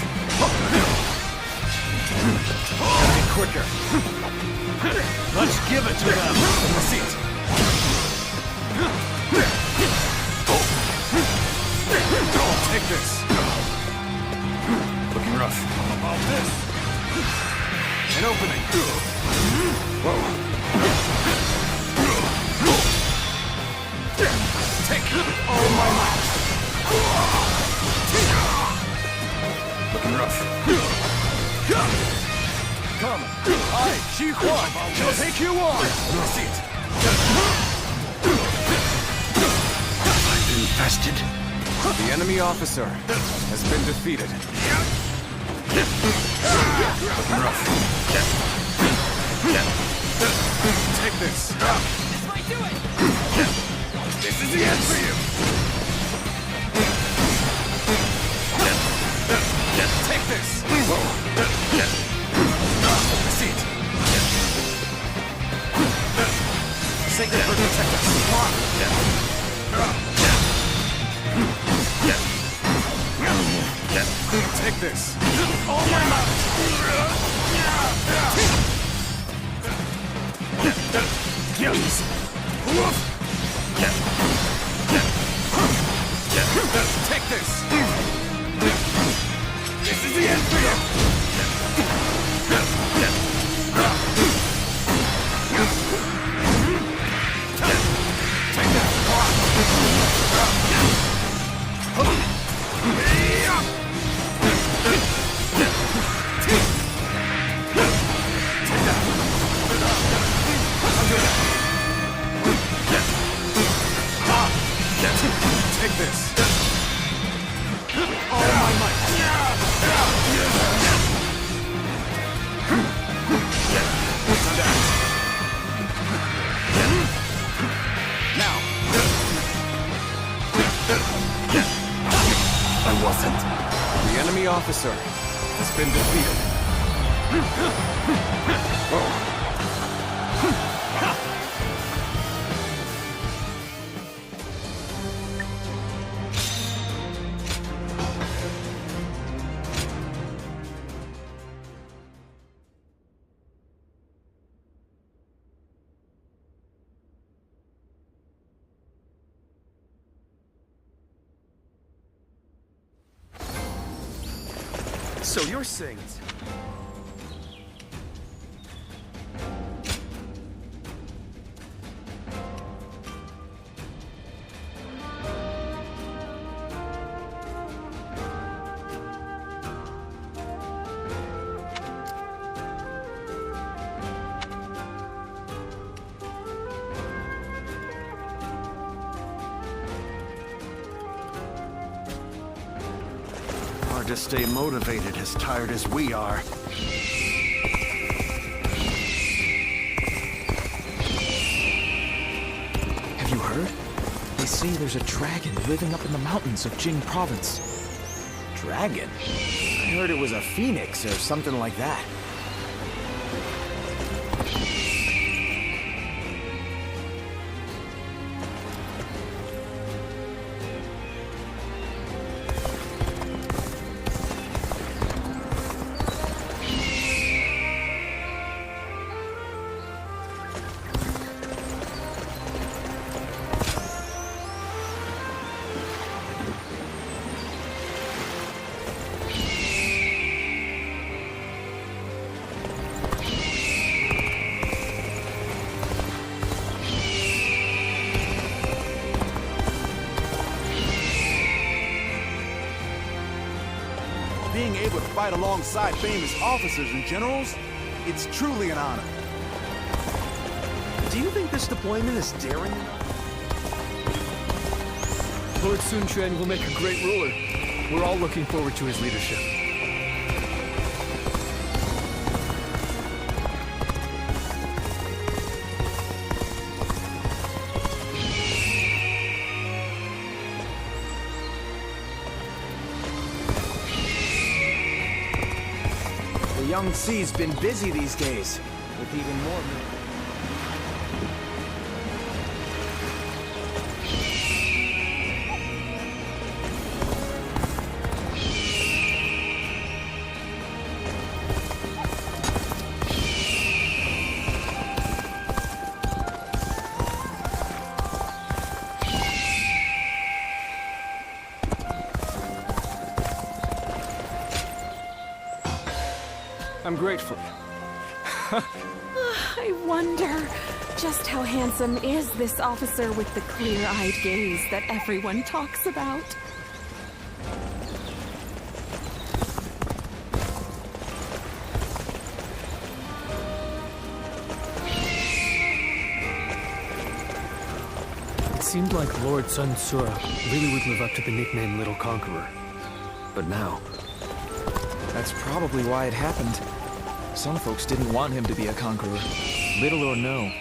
Gotta be quicker. Let's give it to them. I see it. Take this. Looking rough. How about this? An opening. Whoa. Take all my might. Looking rough. Come. I, Xi Huan, shall take you on. See it. I'm infested. The enemy officer has been defeated. Looking rough. Take this. This might do it! This is the end for you. Take this. See it. Sacred Bird protect us. Take this. All my might. Yes. Take this. This is the end for you. Take that. Take this. All my might. Now. I wasn't. The enemy officer has been defeated. So you're saying it's... Hard to stay motivated as tired as we are. Have you heard? They say there's a dragon living up in the mountains of Jing province. Dragon? I heard it was a phoenix or something like that. Being able to fight alongside famous officers and generals, it's truly an honor. Do you think this deployment is daring enough? Lord Sun Quan will make a great ruler. We're all looking forward to his leadership. The young C's been busy these days, with even more... I'm grateful. I wonder, just how handsome is this officer with the clear-eyed gaze that everyone talks about? It seemed like Lord Sun Sura really would live up to the nickname Little Conqueror. But now... That's probably why it happened. Some folks didn't want him to be a conqueror, little or no.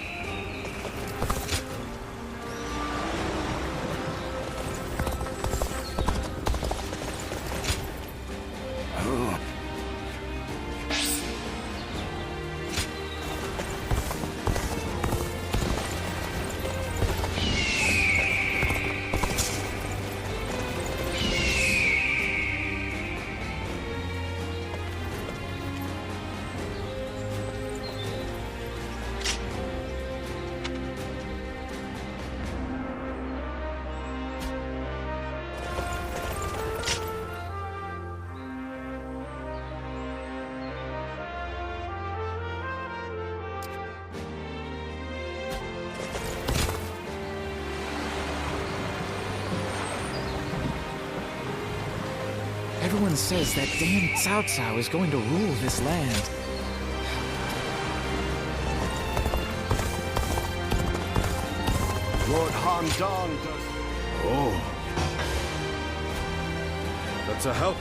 Everyone says that damn Cao Cao is going to rule this land. Lord Han Dong does... Oh, That's a help.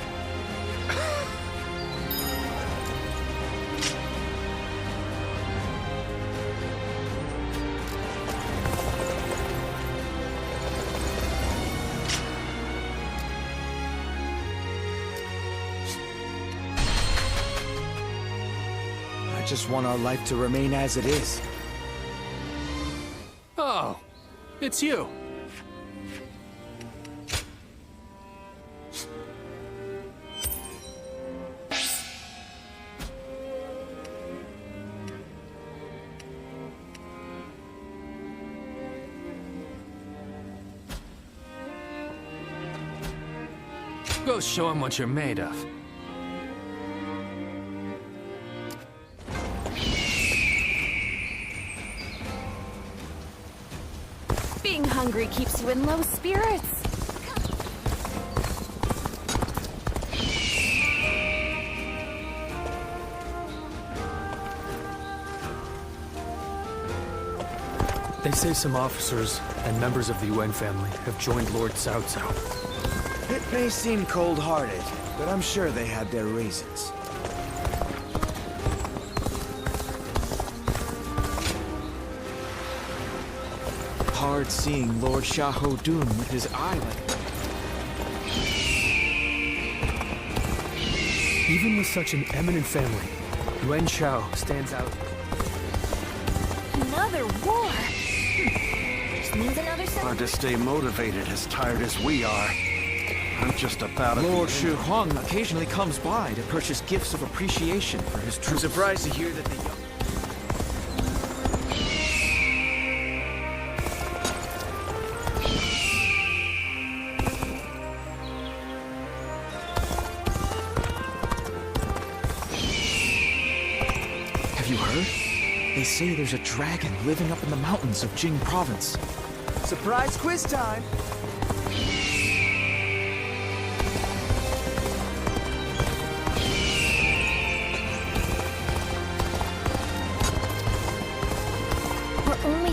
I just want our life to remain as it is. Oh, it's you. Go show him what you're made of. Being hungry keeps you in low spirits. They say some officers and members of the UN family have joined Lord Cao Cao. It may seem cold-hearted, but I'm sure they had their reasons. Hard seeing Lord Xiahou Dun with his eye like that. Even with such an eminent family, Yuan Shao stands out. Another war? This means another Hard to stay motivated as tired as we are. I'm just about Lord Shu Huang occasionally comes by to purchase gifts of appreciation for his troops. I'm surprised to hear that the young... Have you heard? They say there's a dragon living up in the mountains of Jing province. Surprise quiz time!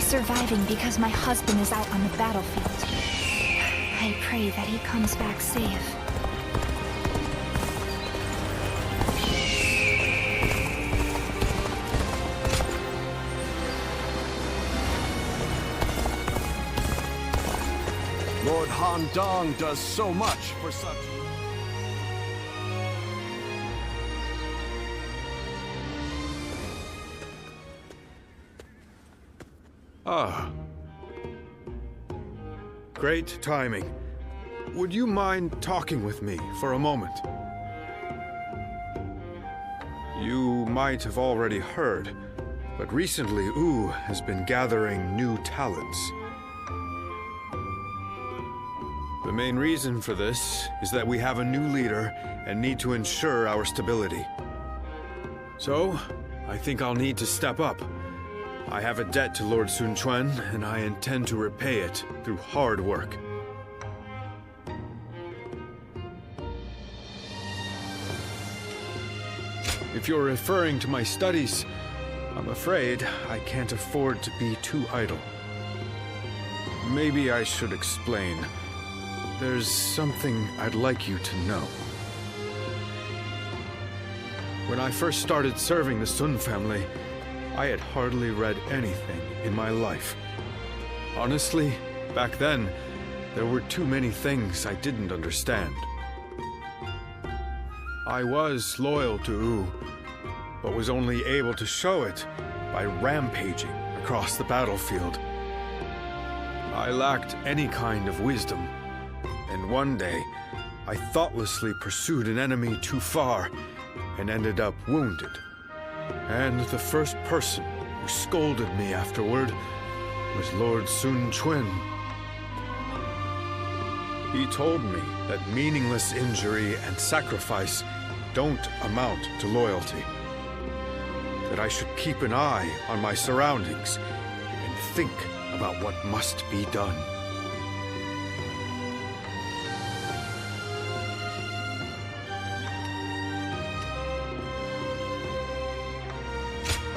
Surviving because my husband is out on the battlefield. I pray that he comes back safe. Lord Han Dong does so much for such... Ah. Great timing. Would you mind talking with me for a moment? You might have already heard, but recently Wu has been gathering new talents. The main reason for this is that we have a new leader and need to ensure our stability. So, I think I'll need to step up. I have a debt to Lord Sun Quan, and I intend to repay it through hard work. If you're referring to my studies, I'm afraid I can't afford to be too idle. Maybe I should explain. There's something I'd like you to know. When I first started serving the Sun family, I had hardly read anything in my life. Honestly, back then, there were too many things I didn't understand. I was loyal to Wu, but was only able to show it by rampaging across the battlefield. I lacked any kind of wisdom, and one day, I thoughtlessly pursued an enemy too far and ended up wounded. And the first person who scolded me afterward was Lord Sun Quan. He told me that meaningless injury and sacrifice don't amount to loyalty. That I should keep an eye on my surroundings and think about what must be done.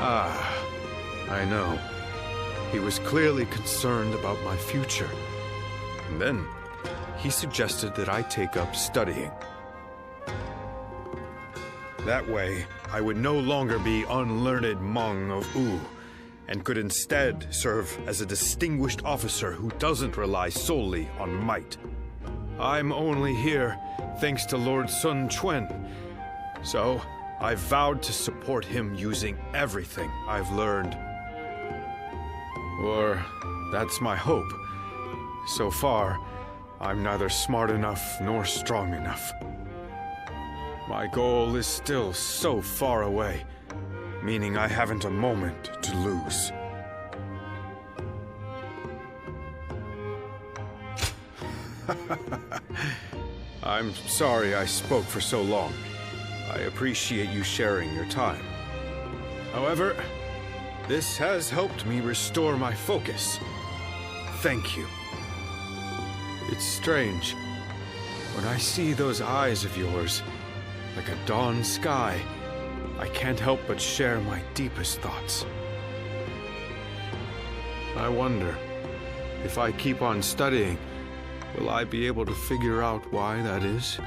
Ah, I know. He was clearly concerned about my future. And then, he suggested that I take up studying. That way, I would no longer be unlearned Hmong of Wu, and could instead serve as a distinguished officer who doesn't rely solely on might. I'm only here thanks to Lord Sun Quan, so I've vowed to support him using everything I've learned. Or that's my hope. So far, I'm neither smart enough nor strong enough. My goal is still so far away, meaning I haven't a moment to lose. I'm sorry I spoke for so long. I appreciate you sharing your time. However, this has helped me restore my focus. Thank you. It's strange. When I see those eyes of yours, like a dawn sky, I can't help but share my deepest thoughts. I wonder, if I keep on studying, will I be able to figure out why that is?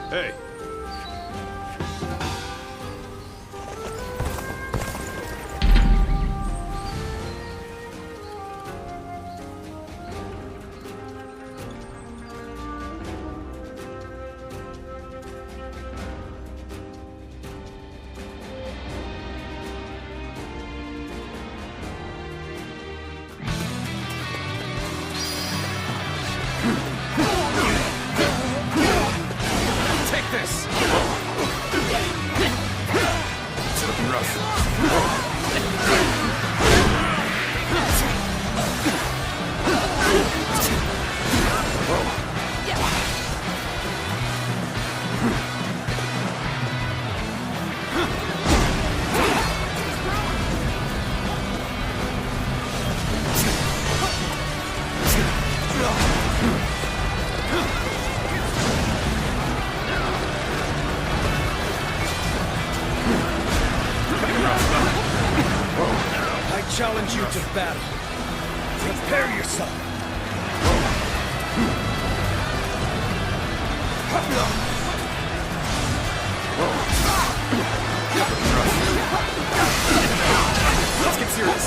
Hey! Challenge you to battle. Prepare yourself. Let's get serious.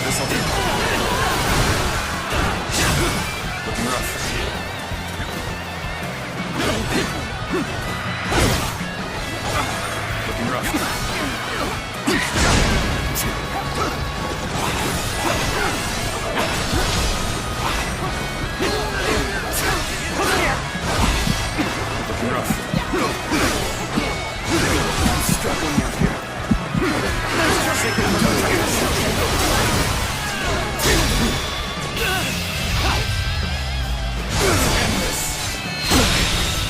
This'll do. Looking rough. Looking rough. Looking rough. I'm struggling out here.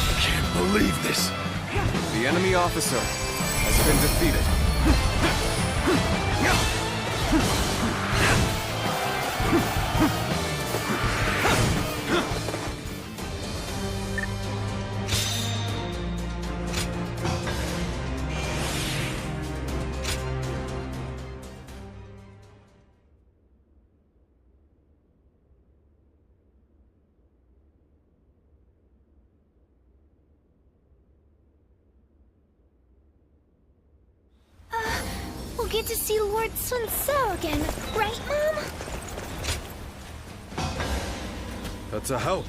I can't believe this. The enemy officer has been defeated. We'll get to see Lord Sun So again, right, Mom? That's a help.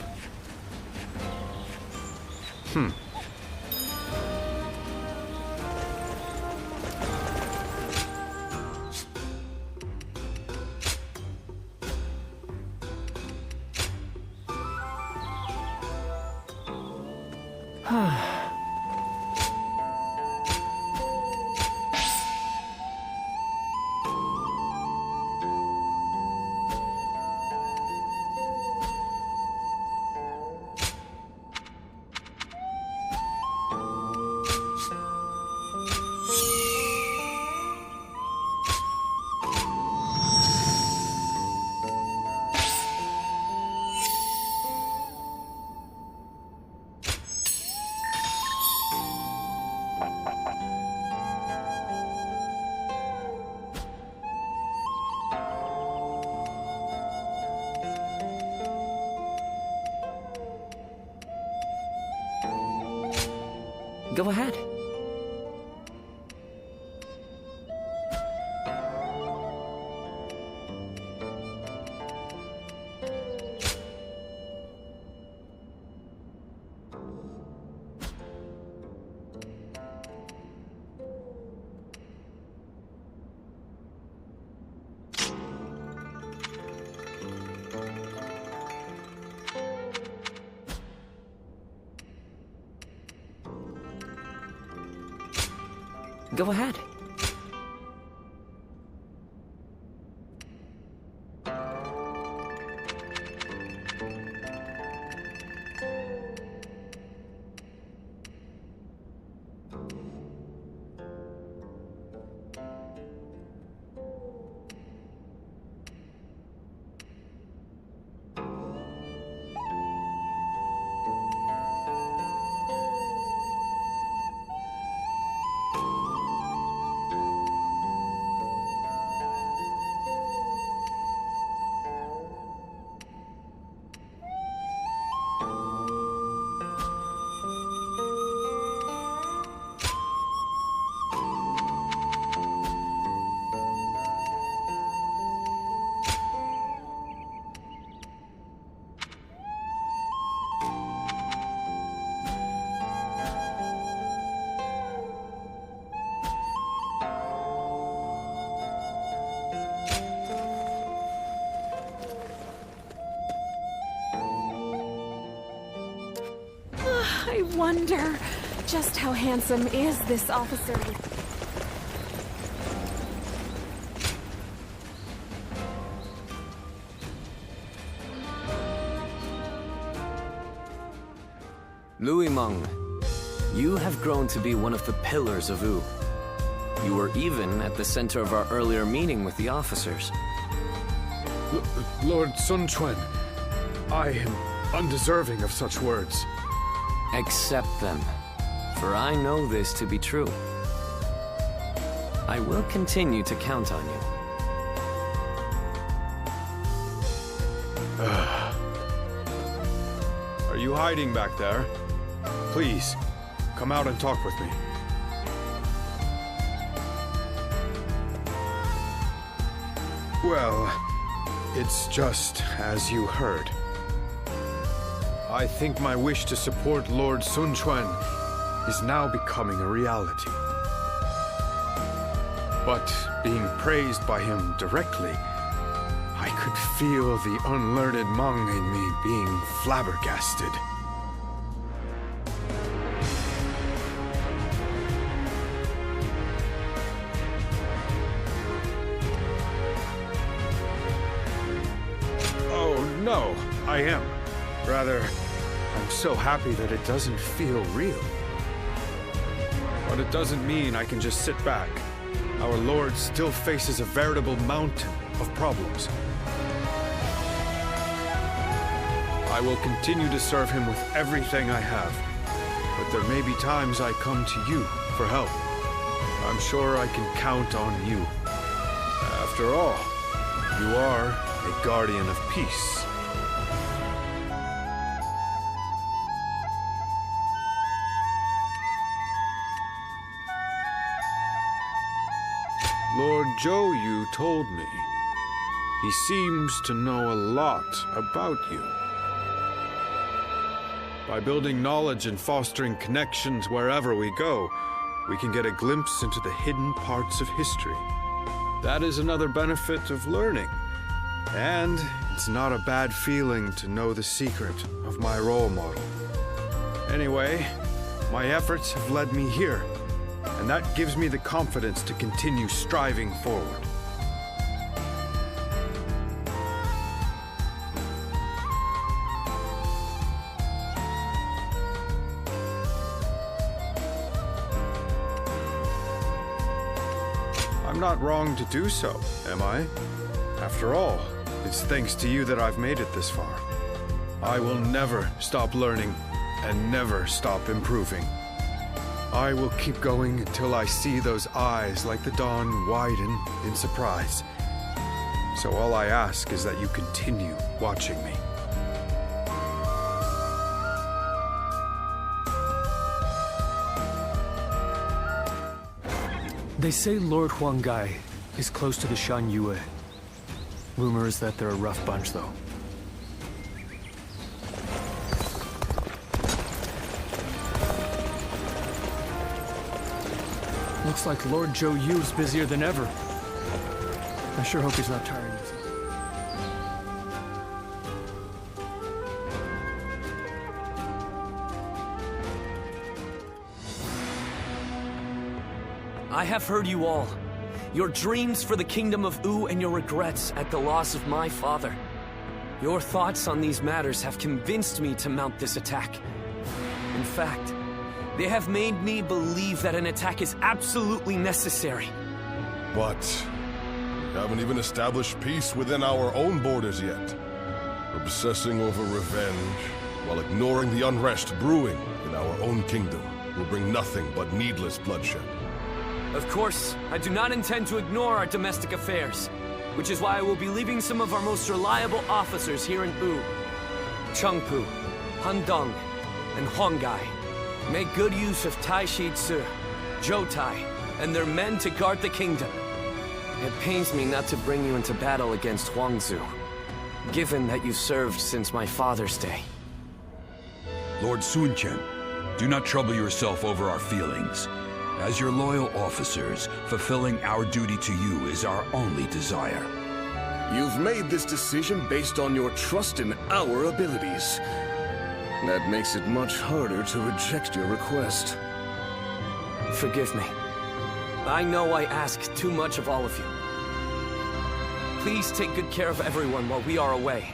Go ahead. Go ahead. I wonder just how handsome is this officer with... Louis Meng, you have grown to be one of the pillars of Wu. You were even at the center of our earlier meeting with the officers. Lord Sun Quan, I am undeserving of such words. Accept them, for I know this to be true. I will continue to count on you. Are you hiding back there? Please, come out and talk with me. Well, it's just as you heard. I think my wish to support Lord Sun Quan is now becoming a reality. But being praised by him directly, I could feel the unlearned Hmong in me being flabbergasted. Oh, no, I am. Rather, I'm so happy that it doesn't feel real. But it doesn't mean I can just sit back. Our Lord still faces a veritable mountain of problems. I will continue to serve him with everything I have, but there may be times I come to you for help. I'm sure I can count on you. After all, you are a guardian of peace. Lord Zhou Yu told me. He seems to know a lot about you. By building knowledge and fostering connections wherever we go, we can get a glimpse into the hidden parts of history. That is another benefit of learning. And it's not a bad feeling to know the secret of my role model. Anyway, my efforts have led me here, and that gives me the confidence to continue striving forward. I'm not wrong to do so, am I? After all, it's thanks to you that I've made it this far. I will never stop learning and never stop improving. I will keep going until I see those eyes like the dawn widen in surprise. So all I ask is that you continue watching me. They say Lord Huanggai is close to the Shan Yue. Rumor is that they're a rough bunch, though. Looks like Lord Zhou Yu's busier than ever. I sure hope he's not tiring himself. I have heard you all. Your dreams for the kingdom of Wu and your regrets at the loss of my father. Your thoughts on these matters have convinced me to mount this attack. In fact, they have made me believe that an attack is absolutely necessary. But we haven't even established peace within our own borders yet. Obsessing over revenge while ignoring the unrest brewing in our own kingdom will bring nothing but needless bloodshed. Of course, I do not intend to ignore our domestic affairs, which is why I will be leaving some of our most reliable officers here in Wu. Chengpu, Handong, and Huanggai. Make good use of Tai Shi Tzu, Zhou Tai, and their men to guard the kingdom. It pains me not to bring you into battle against Huangzu, given that you served since my father's day. Lord Sun Chen, do not trouble yourself over our feelings. As your loyal officers, fulfilling our duty to you is our only desire. You've made this decision based on your trust in our abilities. That makes it much harder to reject your request. Forgive me. I know I ask too much of all of you. Please take good care of everyone while we are away.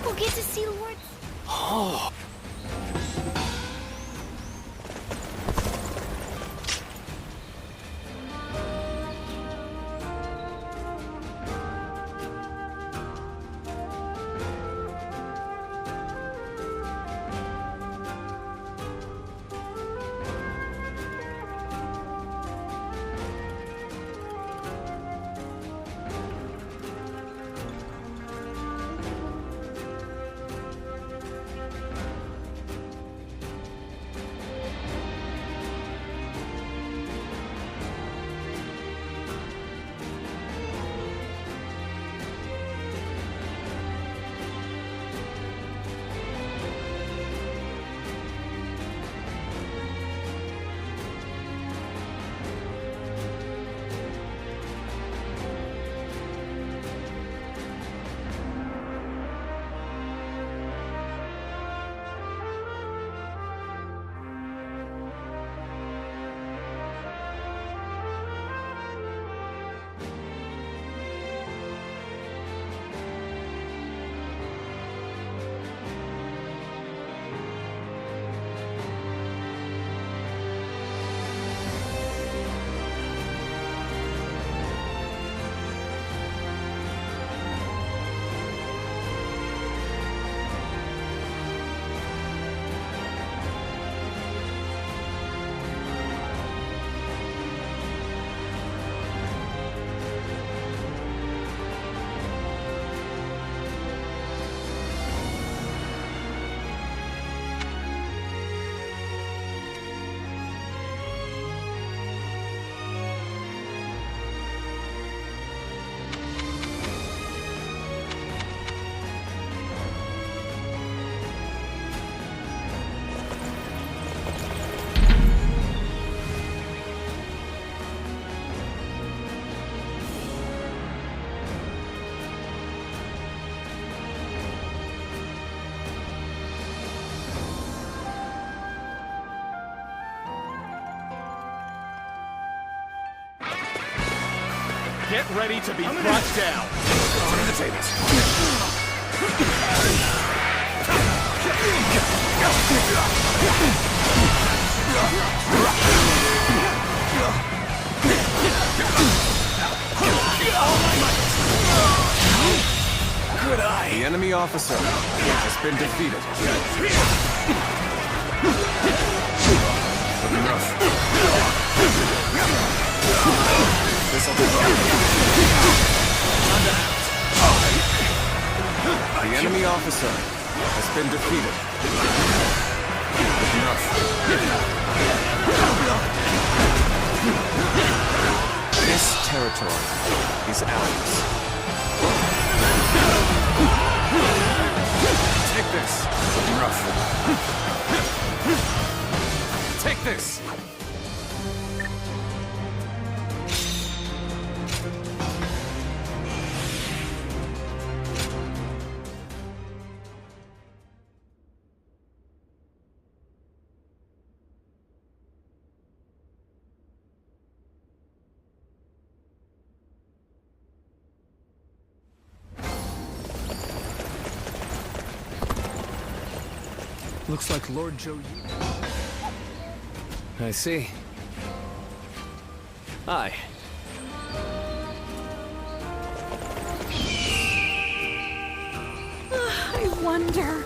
We'll get to see Lord... Oh. Get ready to be brought down. Turn the tables. could I? The enemy officer has been defeated. Enough. This'll be The enemy officer has been defeated. Enough. This territory is ours. Take this. Enough. Take this. Looks like Lord Joe... I see. Hi. I wonder...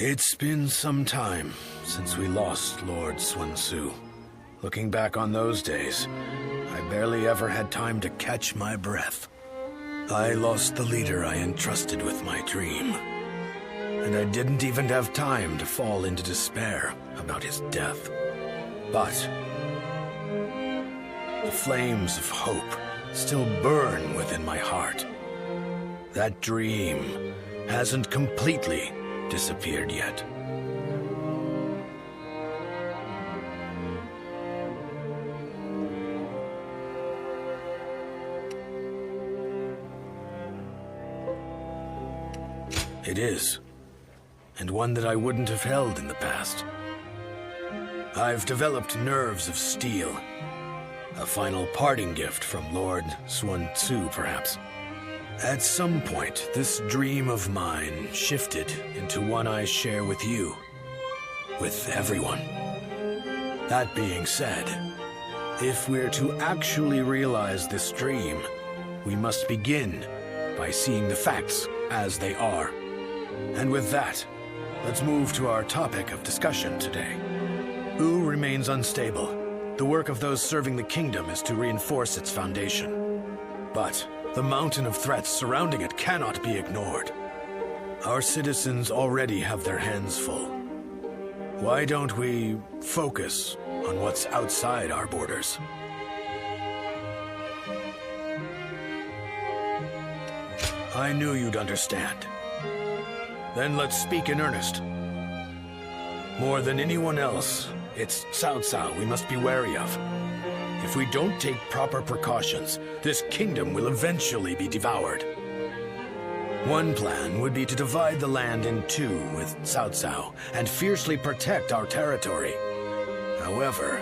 It's been some time since we lost Lord Sun Tzu. Looking back on those days, I barely ever had time to catch my breath. I lost the leader I entrusted with my dream. And I didn't even have time to fall into despair about his death. But the flames of hope still burn within my heart. That dream hasn't completely disappeared yet. It is, and one that I wouldn't have held in the past. I've developed nerves of steel, a final parting gift from Lord Sun Tzu, perhaps. At some point, this dream of mine shifted into one I share with you, with everyone. That being said, if we're to actually realize this dream, we must begin by seeing the facts as they are. And with that, let's move to our topic of discussion today. Wu remains unstable. The work of those serving the kingdom is to reinforce its foundation. But the mountain of threats surrounding it cannot be ignored. Our citizens already have their hands full. Why don't we focus on what's outside our borders? I knew you'd understand. Then let's speak in earnest. More than anyone else, it's Cao Cao we must be wary of. If we don't take proper precautions, this kingdom will eventually be devoured. One plan would be to divide the land in two with Cao Cao and fiercely protect our territory. However,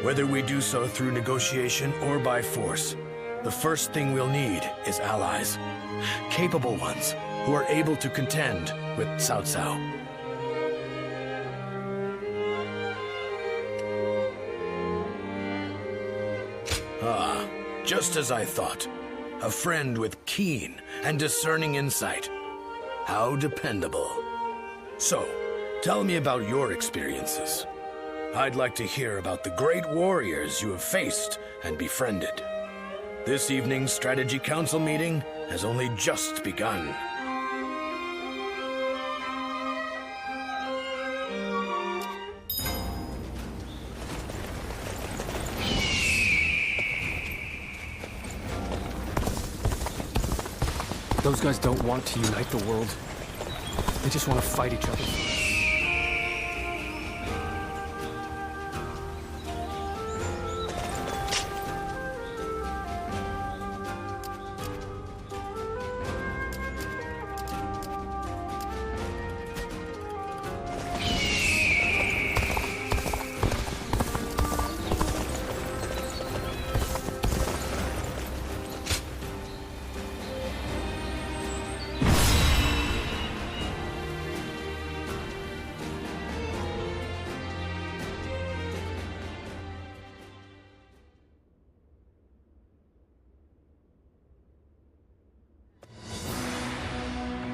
whether we do so through negotiation or by force, the first thing we'll need is allies. Capable ones who are able to contend with Cao Cao. Ah, just as I thought. A friend with keen and discerning insight. How dependable. So, tell me about your experiences. I'd like to hear about the great warriors you have faced and befriended. This evening's Strategy Council meeting has only just begun. Those guys don't want to unite the world. They just want to fight each other.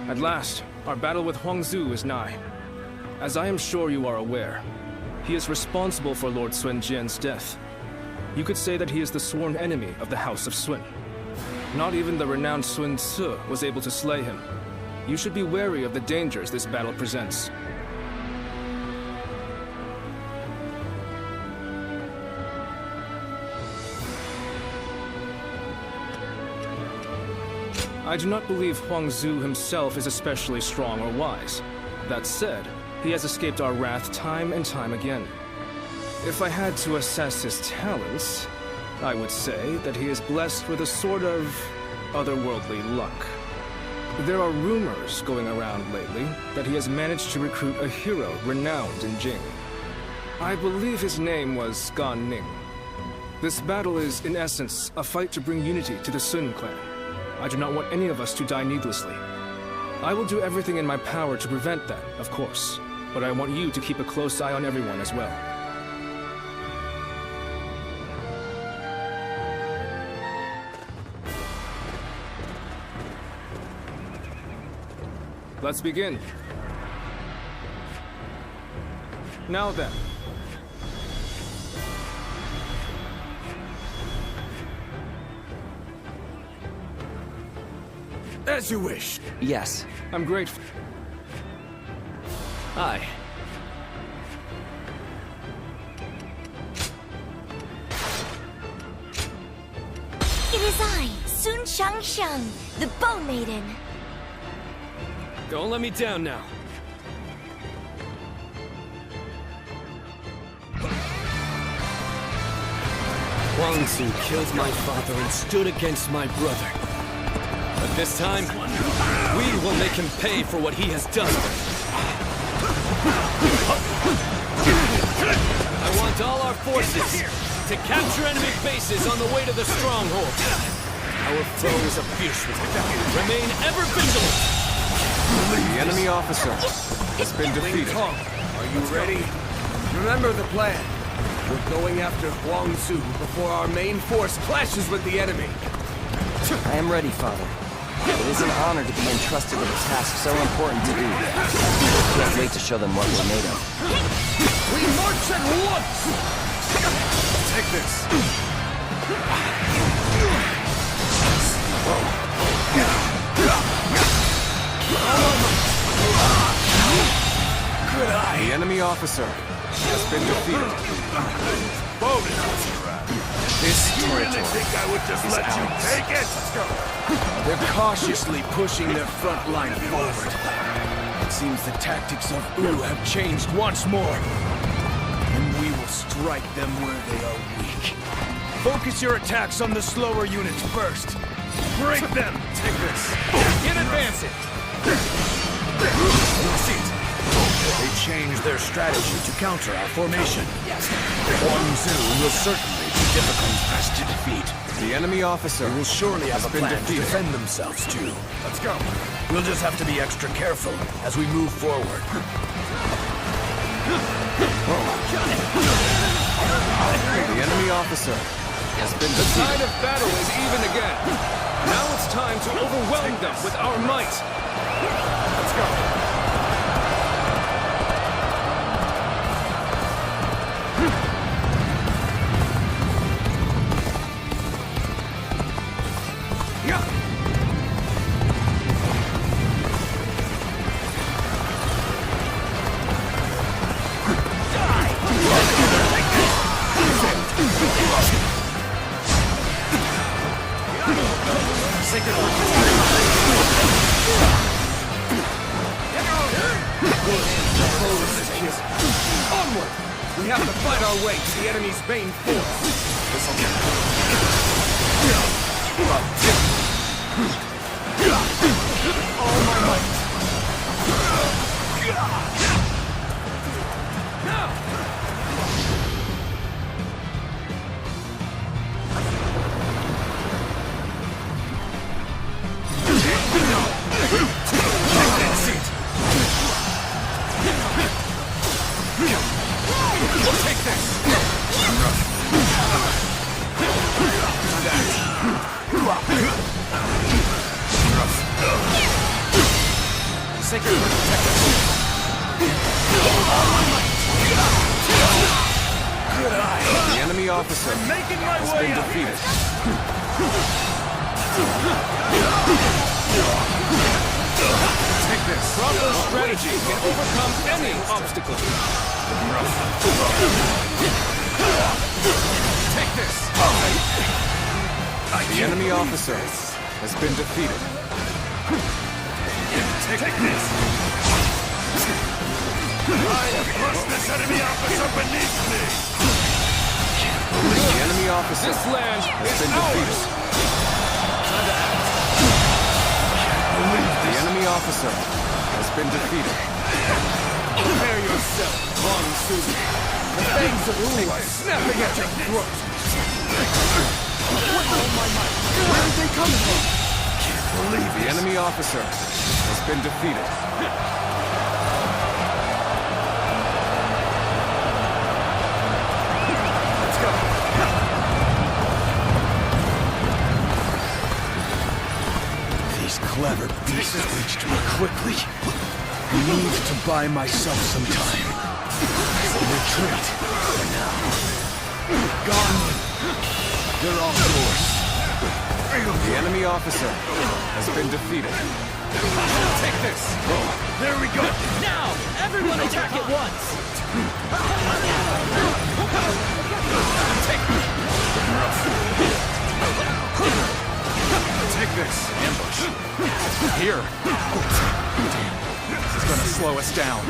At last, our battle with Huangzu is nigh. As I am sure you are aware, he is responsible for Lord Sun Jian's death. You could say that he is the sworn enemy of the House of Sun. Not even the renowned Sun Tzu was able to slay him. You should be wary of the dangers this battle presents. I do not believe Huangzu himself is especially strong or wise. That said, he has escaped our wrath time and time again. If I had to assess his talents, I would say that he is blessed with a sort of otherworldly luck. There are rumors going around lately that he has managed to recruit a hero renowned in Jing. I believe his name was Gan Ning. This battle is, in essence, a fight to bring unity to the Sun clan. I do not want any of us to die needlessly. I will do everything in my power to prevent that, of course, but I want you to keep a close eye on everyone as well. Let's begin. Now then. As you wish. Yes. I'm grateful. Aye. It is I, Sun Shangshang, the Bow Maiden. Don't let me down now. Huangzu killed my father and stood against my brother. But this time, we will make him pay for what he has done. I want all our forces to capture enemy bases on the way to the stronghold. Our foe is a fierce one. Remain ever vigilant. The enemy officer has been defeated. Are you ready? Remember the plan. We're going after Huangzu before our main force clashes with the enemy. I am ready, Father. It is an honor to be entrusted with a task so important to do. I can't wait to show them what we're made of. We march at once! Take this. Good eye. The enemy officer has been defeated. This territory I would just let you take it. Let's go. They're cautiously pushing their front line forward. It seems the tactics of Wu have changed once more. And we will strike them where they are weak. Focus your attacks on the slower units first. Break them! Take this. Get advancing! They changed their strategy to counter our formation. Huangzu will certainly be difficult as to defeat. The enemy officer will surely have a plan to defend themselves too. Let's go. We'll just have to be extra careful as we move forward. The enemy officer has been defeated. The tide of battle is even again. Now it's time to overwhelm them with our might. Let's go. Onward! We have to fight our way to the enemy's main force. All my might. We'll take this! officer has been defeated. Take this. Proper strategy can overcome any obstacle. Take this. The enemy officer has been defeated. Take this. I have crushed this enemy officer beneath me. The enemy officer This land has is been defeated. The enemy officer has been defeated. Prepare yourself, Huang Su. The fangs of Wu are snapping at your throat. Oh my might. Where did they come from? Can't believe The enemy officer has been defeated. Let's go. These clever beasts reached me quickly. I need to buy myself some time. Retreat for now. Gone. They're all yours. The enemy officer has been defeated. Take this. There we go. Now, everyone attack at once! Take this. Ambush. Here. This is gonna slow us down.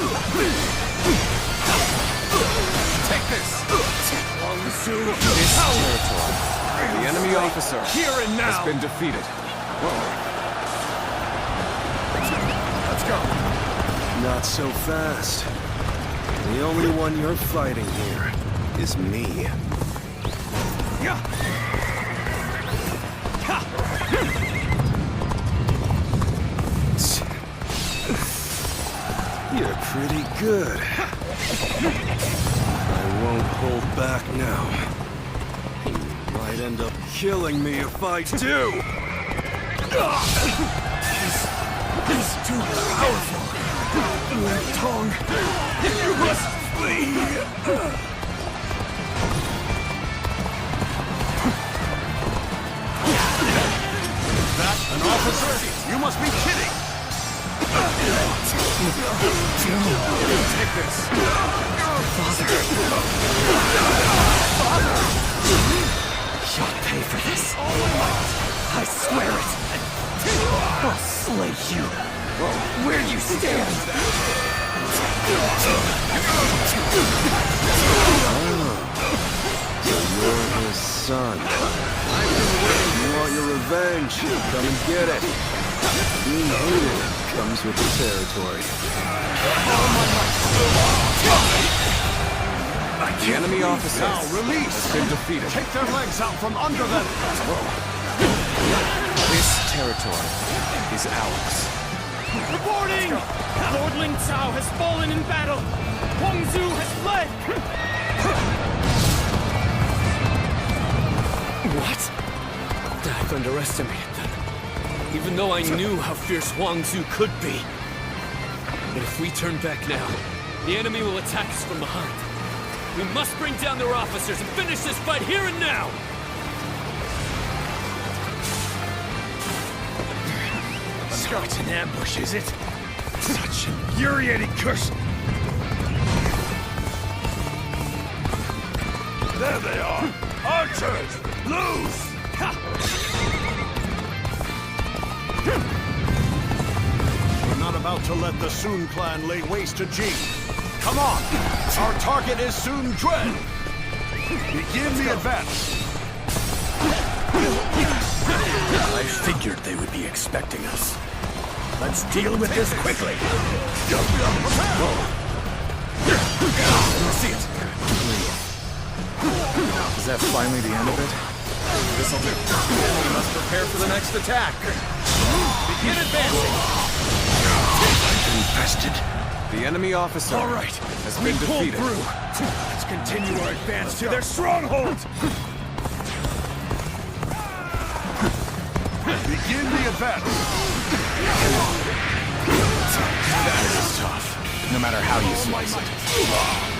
Take this. This territory. The enemy officer Here and now. has been defeated. Let's go. Not so fast. The only one you're fighting here is me. You're pretty good. I won't hold back now. You might end up killing me if I do. He's too powerful. Tong, you must flee. That an officer? You must be kidding. Take this. Father! You'll pay for this. I swear it. I'll slay you where you stand. So you're his son. You want your revenge? Come and get it. Being hated comes with the territory. The enemy officer Now release. has been defeated. Take their legs out from under them. This territory is ours. Reporting! Lord Ling Cao has fallen in battle! Huang Zu has fled! What? I've underestimated them. Even though I knew how fierce Huang Zu could be. But if we turn back now, the enemy will attack us from behind. We must bring down their officers and finish this fight here and now! It's an ambush, is it? Such infuriating curse! There they are! Archers! Loose! We're not about to let the Sun clan lay waste to Jing. Come on! Our target is Sun Quan! Begin the advance! I figured they would be expecting us. Let's deal with this quickly. See it. Is that finally the end of it? This'll do. We must prepare for the next attack. Begin advancing. Infested. The enemy officer All right. has We been pulled defeated. through. Let's continue our advance to their stronghold. Begin the advance. That is tough, no matter how you slice it.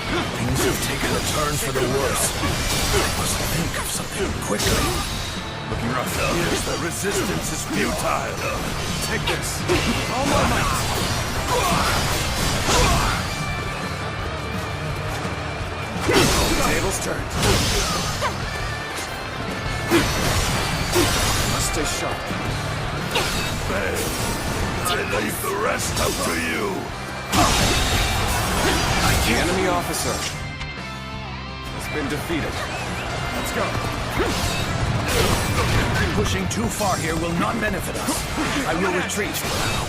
Things have taken a turn for the worse. I must think of something quickly. Looking rough. Yes, the resistance is futile. Take this. All my might. Tables turned. Must stay sharp. I leave the rest up to you. The enemy officer has been defeated. Let's go. Pushing too far here will not benefit us. I will retreat for now.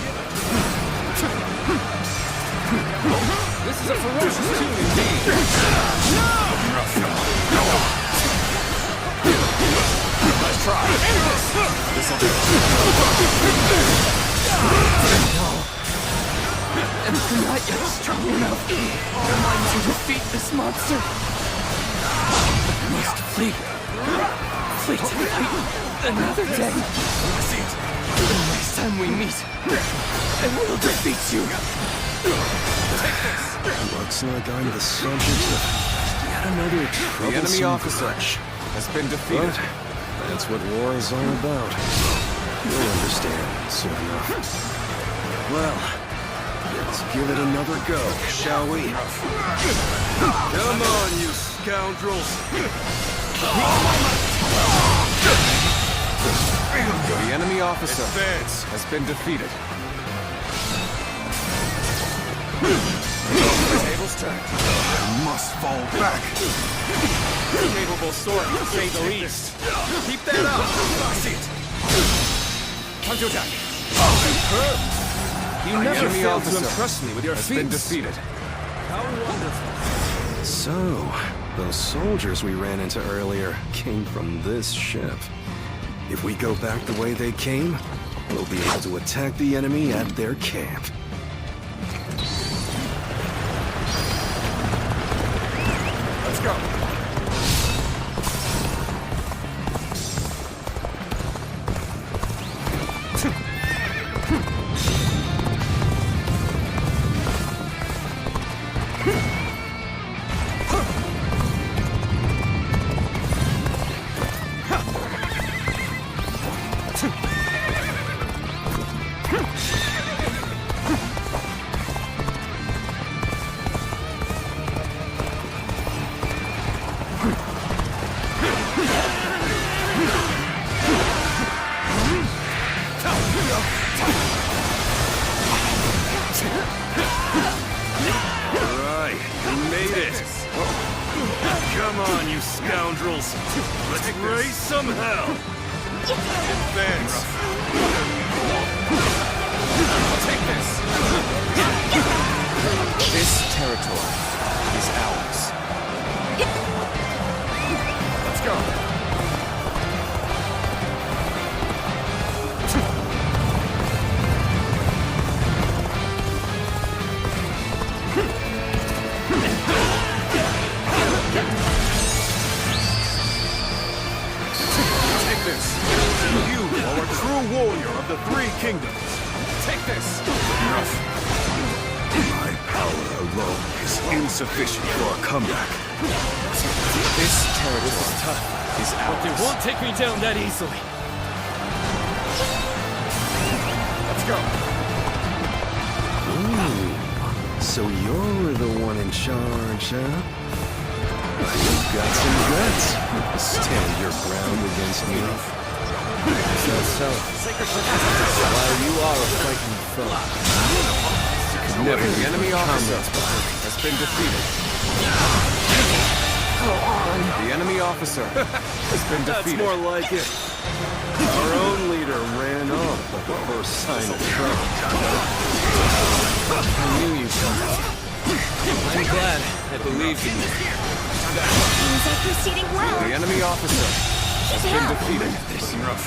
This is a ferocious tune indeed. Let's try. This'll do. No. I'm not yet strong enough to defeat this monster. I must flee. Flee to fight another day. The next time we meet, I will defeat you. Looks like I'm the subject of yet another troublesome. The enemy officer has been defeated. That's what war is all about. You'll understand soon enough. Well, let's give it another go, shall we? Come on, you scoundrels! The enemy officer has been defeated. The table's turned. I must fall back. Capable sword, to say the least. Keep that up! I see it! Time to attack! You never failed to impress me with your feats. Has been defeated. How wonderful. So, those soldiers we ran into earlier came from this ship. If we go back the way they came, we'll be able to attack the enemy at their camp. Let's go! Let's raise some hell! Advance! Take this! This territory is ours. Let's go! You are a true warrior of the Three Kingdoms. Take this! Enough. My power alone is insufficient for a comeback. This territory is ours. But they won't take me down that easily. Let's go! Ooh, so you're the one in charge, huh? You've got some guts. Stand your ground against me. So, while you are a fighting foe, never the enemy officer has been defeated. The enemy officer has been defeated. That's more like it. Our own leader ran off at the first sign of trouble. I knew you'd come. I'm glad I believed in you. Things are proceeding well. The enemy officer has been defeated. This is rough.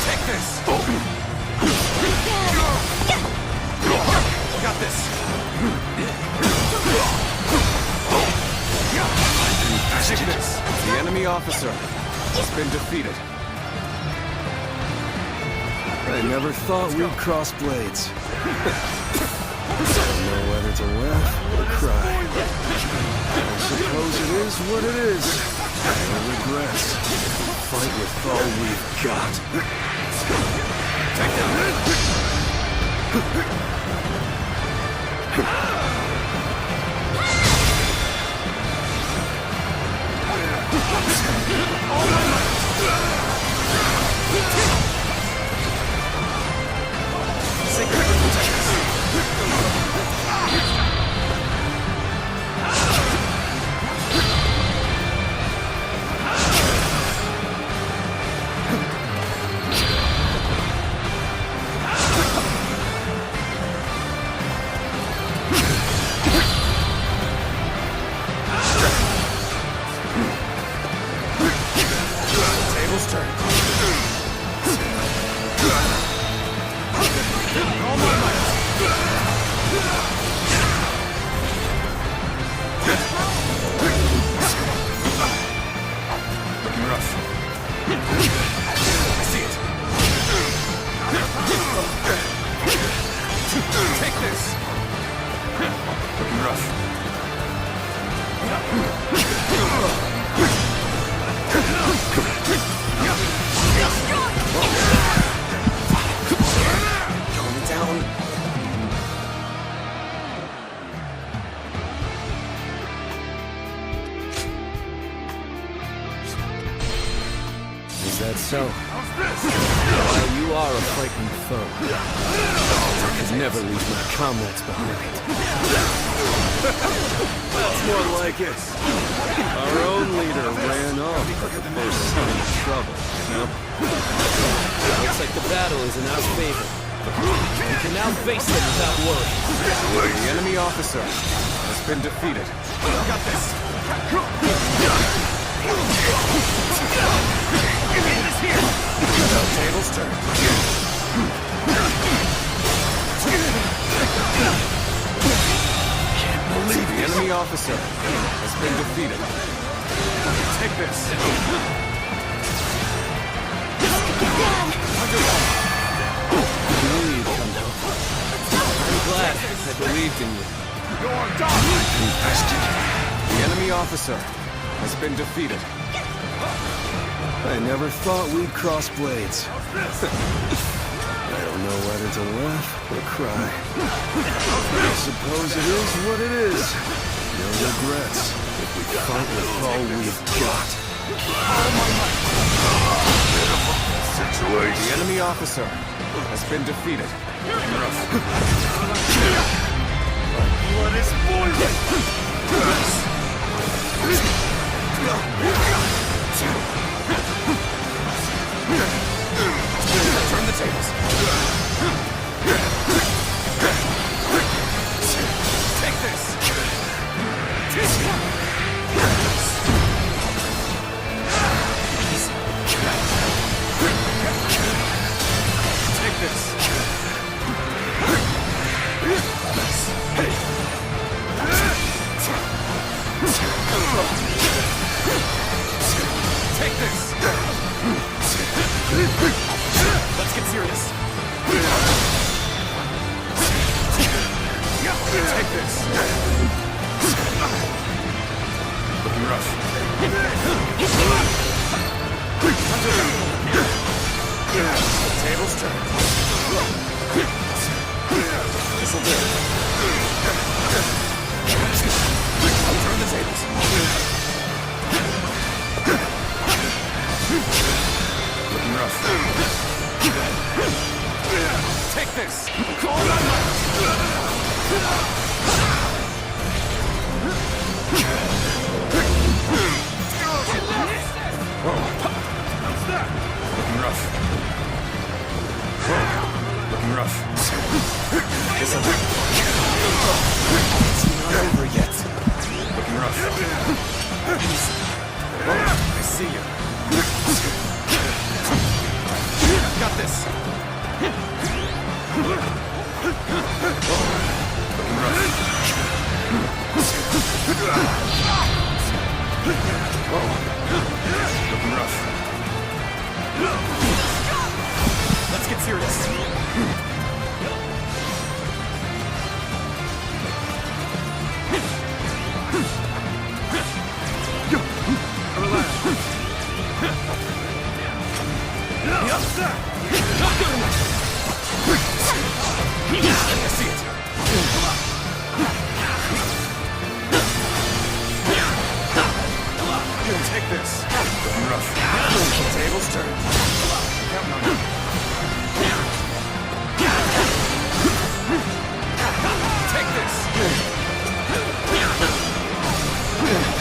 Take this! Got this! Take this! The enemy officer has been defeated. I never thought we'd cross blades. I don't know whether to laugh or cry. I suppose it is what it is. No regrets. Fight with all we've got. Take that. Is that so? Well, you are a frightening foe. I could never leave my comrades behind. That's more like it. Our own leader ran off at the first sign of trouble, you know? Looks like the battle is in our favor. We can now face them without worry. The enemy officer has been defeated. Got this. Now tables turn. Can't believe the enemy officer has been defeated. Take this. Believe, Kando. I'm glad I believed in you. I confessed it. The enemy officer has been defeated. I never thought we'd cross blades. I don't know whether to laugh or cry. I suppose it is what it is. No regrets if we fight with all we've got. The enemy officer has been defeated. Blood is boiling! Turn the tables. Take this. Take this. Take this. Let's get serious. Take this. Looking rough. The tables turn. This'll do. Turn the tables. Looking rough. Take this! Call on How's that? Looking rough. Looking rough. It's not over yet. Looking rough. I see you. Got this. Looking rough. Let's get serious. I see it. You'll take this. Rough. Tables turn. Counting on you. Take this.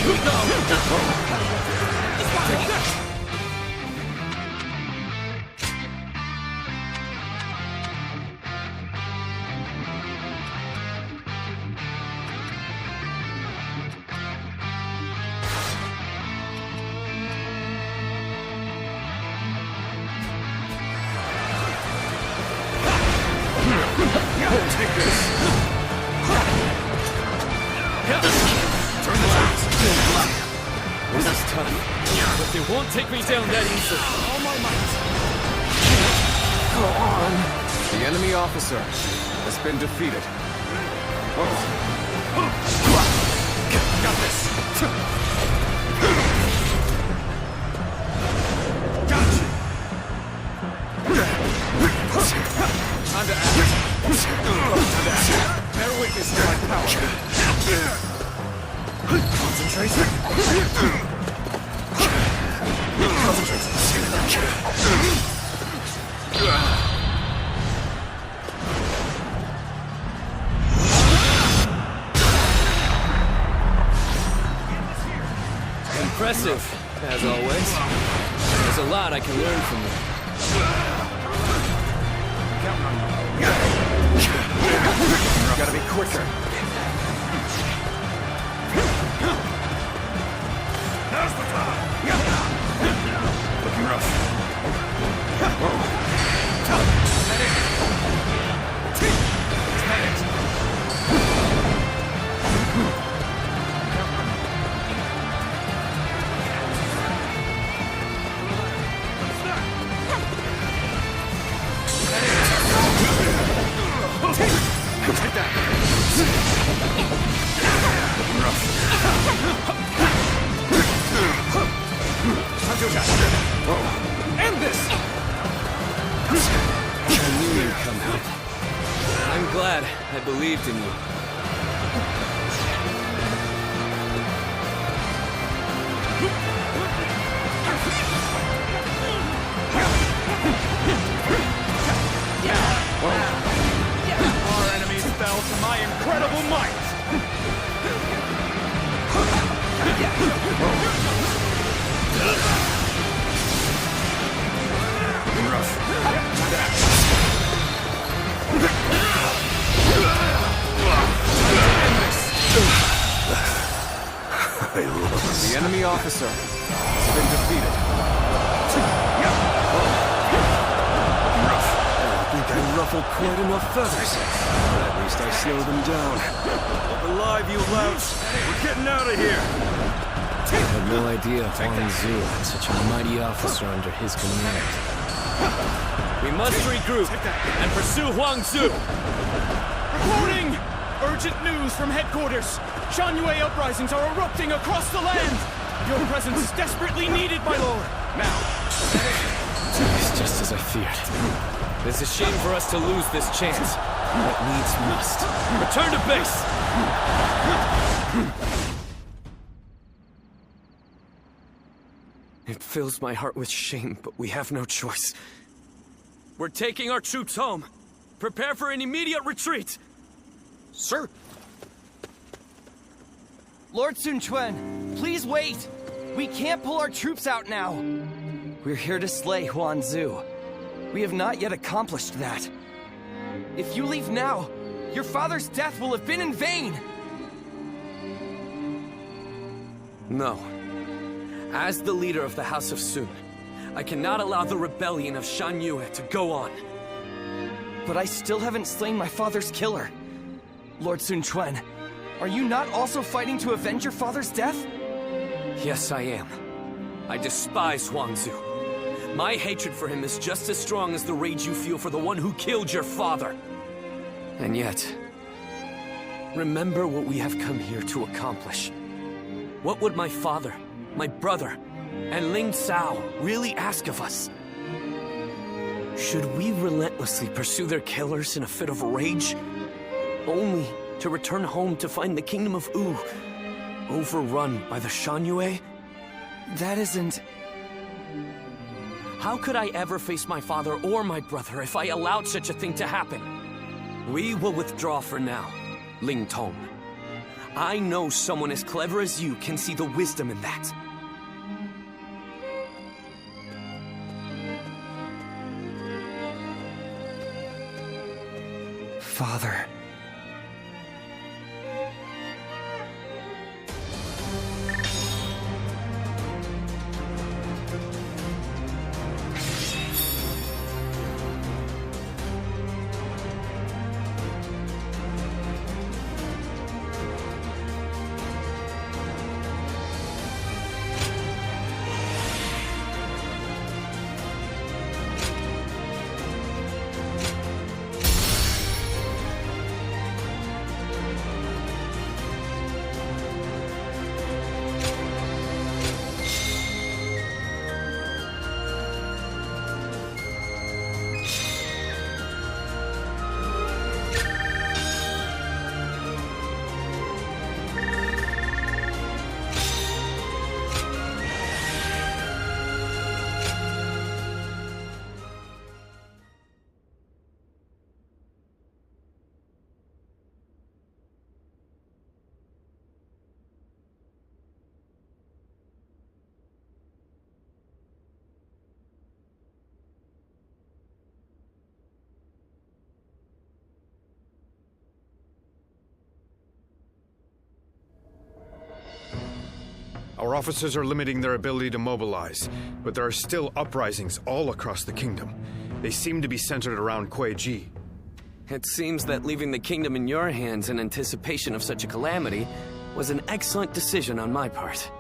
Here we go. Take that. Take this. Turn the lights. This is tough, but they won't take me down that easily. All my might. Go on. The enemy officer has been defeated. Got this. Time to act. Bear witness to my power. Concentrate. Impressive, as always. There's a lot I can learn from you. Gotta be quicker. Now's the time. Looking rough. Take that. Looking rough. End this! I knew you'd come help. I'm glad I believed in you. Our enemies fell to my incredible might. The enemy officer has been defeated. I think I ruffled quite enough feathers. At least I slowed them down. Up alive, you louts! We're getting out of here! I had no idea Huang Zu had such a mighty officer under his command. We must regroup and pursue Huang Zu. Reporting! Urgent news from headquarters. Shan-Yue uprisings are erupting across the land. Your presence is desperately needed, my lord. Now. It's just as I feared. It's a shame for us to lose this chance, but needs must. Return to base! It fills my heart with shame, but we have no choice. We're taking our troops home. Prepare for an immediate retreat! Sir! Lord Sun Quan, please wait! We can't pull our troops out now! We're here to slay Huang Zu. We have not yet accomplished that. If you leave now, your father's death will have been in vain! No. As the leader of the House of Sun, I cannot allow the rebellion of Shan-Yue to go on. But I still haven't slain my father's killer. Lord Sun Quan, are you not also fighting to avenge your father's death? Yes, I am. I despise Huang Zu. My hatred for him is just as strong as the rage you feel for the one who killed your father. And yet, remember what we have come here to accomplish. What would my father, my brother, and Ling Cao really ask of us? Should we relentlessly pursue their killers in a fit of rage? only to return home to find the kingdom of Wu overrun by the Shanyue? That isn't... How could I ever face my father or my brother if I allowed such a thing to happen? We will withdraw for now, Ling Tong. I know someone as clever as you can see the wisdom in that. Father... Our officers are limiting their ability to mobilize, but there are still uprisings all across the kingdom. They seem to be centered around Kuei-ji. It seems that leaving the kingdom in your hands in anticipation of such a calamity was an excellent decision on my part.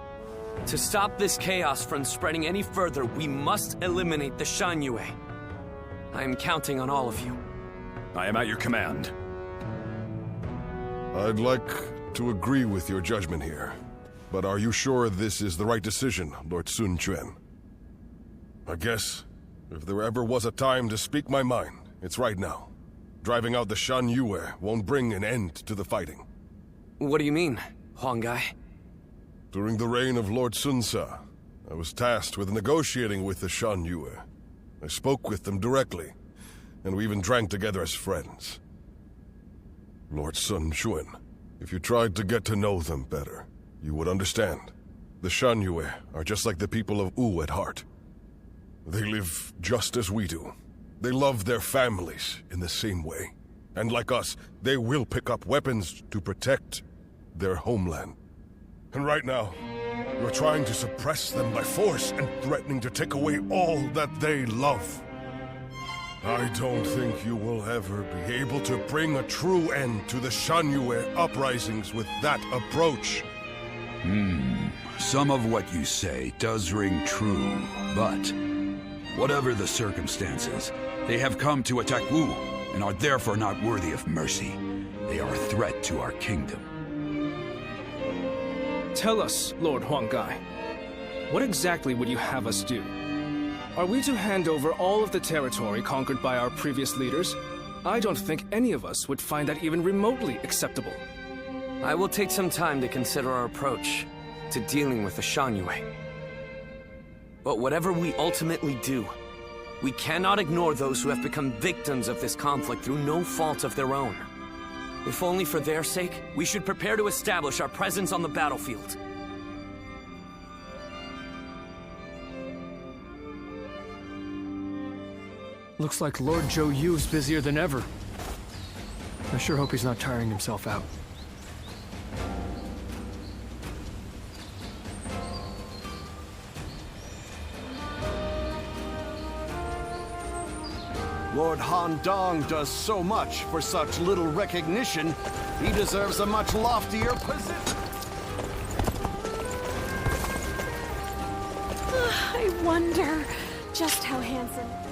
To stop this chaos from spreading any further, we must eliminate the Shanyue. I am counting on all of you. I am at your command. I'd like to agree with your judgment here. But are you sure this is the right decision, Lord Sun Quan? I guess, if there ever was a time to speak my mind, it's right now. Driving out the Shanyue won't bring an end to the fighting. What do you mean, Huanggai? During the reign of Lord Sun Ca, I was tasked with negotiating with the Shanyue. I spoke with them directly, and we even drank together as friends. Lord Sun Quan, if you tried to get to know them better, you would understand. The Shanyue are just like the people of Wu at heart. They live just as we do. They love their families in the same way. And like us, they will pick up weapons to protect their homeland. And right now, you're trying to suppress them by force and threatening to take away all that they love. I don't think you will ever be able to bring a true end to the Shanyue uprisings with that approach. Some of what you say does ring true, but whatever the circumstances, they have come to attack Wu and are therefore not worthy of mercy. They are a threat to our kingdom. Tell us, Lord Huanggai, what exactly would you have us do? Are we to hand over all of the territory conquered by our previous leaders? I don't think any of us would find that even remotely acceptable. I will take some time to consider our approach to dealing with the Shanyue. But whatever we ultimately do, we cannot ignore those who have become victims of this conflict through no fault of their own. If only for their sake, we should prepare to establish our presence on the battlefield. Looks like Lord Zhou Yu's busier than ever. I sure hope he's not tiring himself out. Lord Han Dong does so much for such little recognition. He deserves a much loftier position. I wonder just how handsome...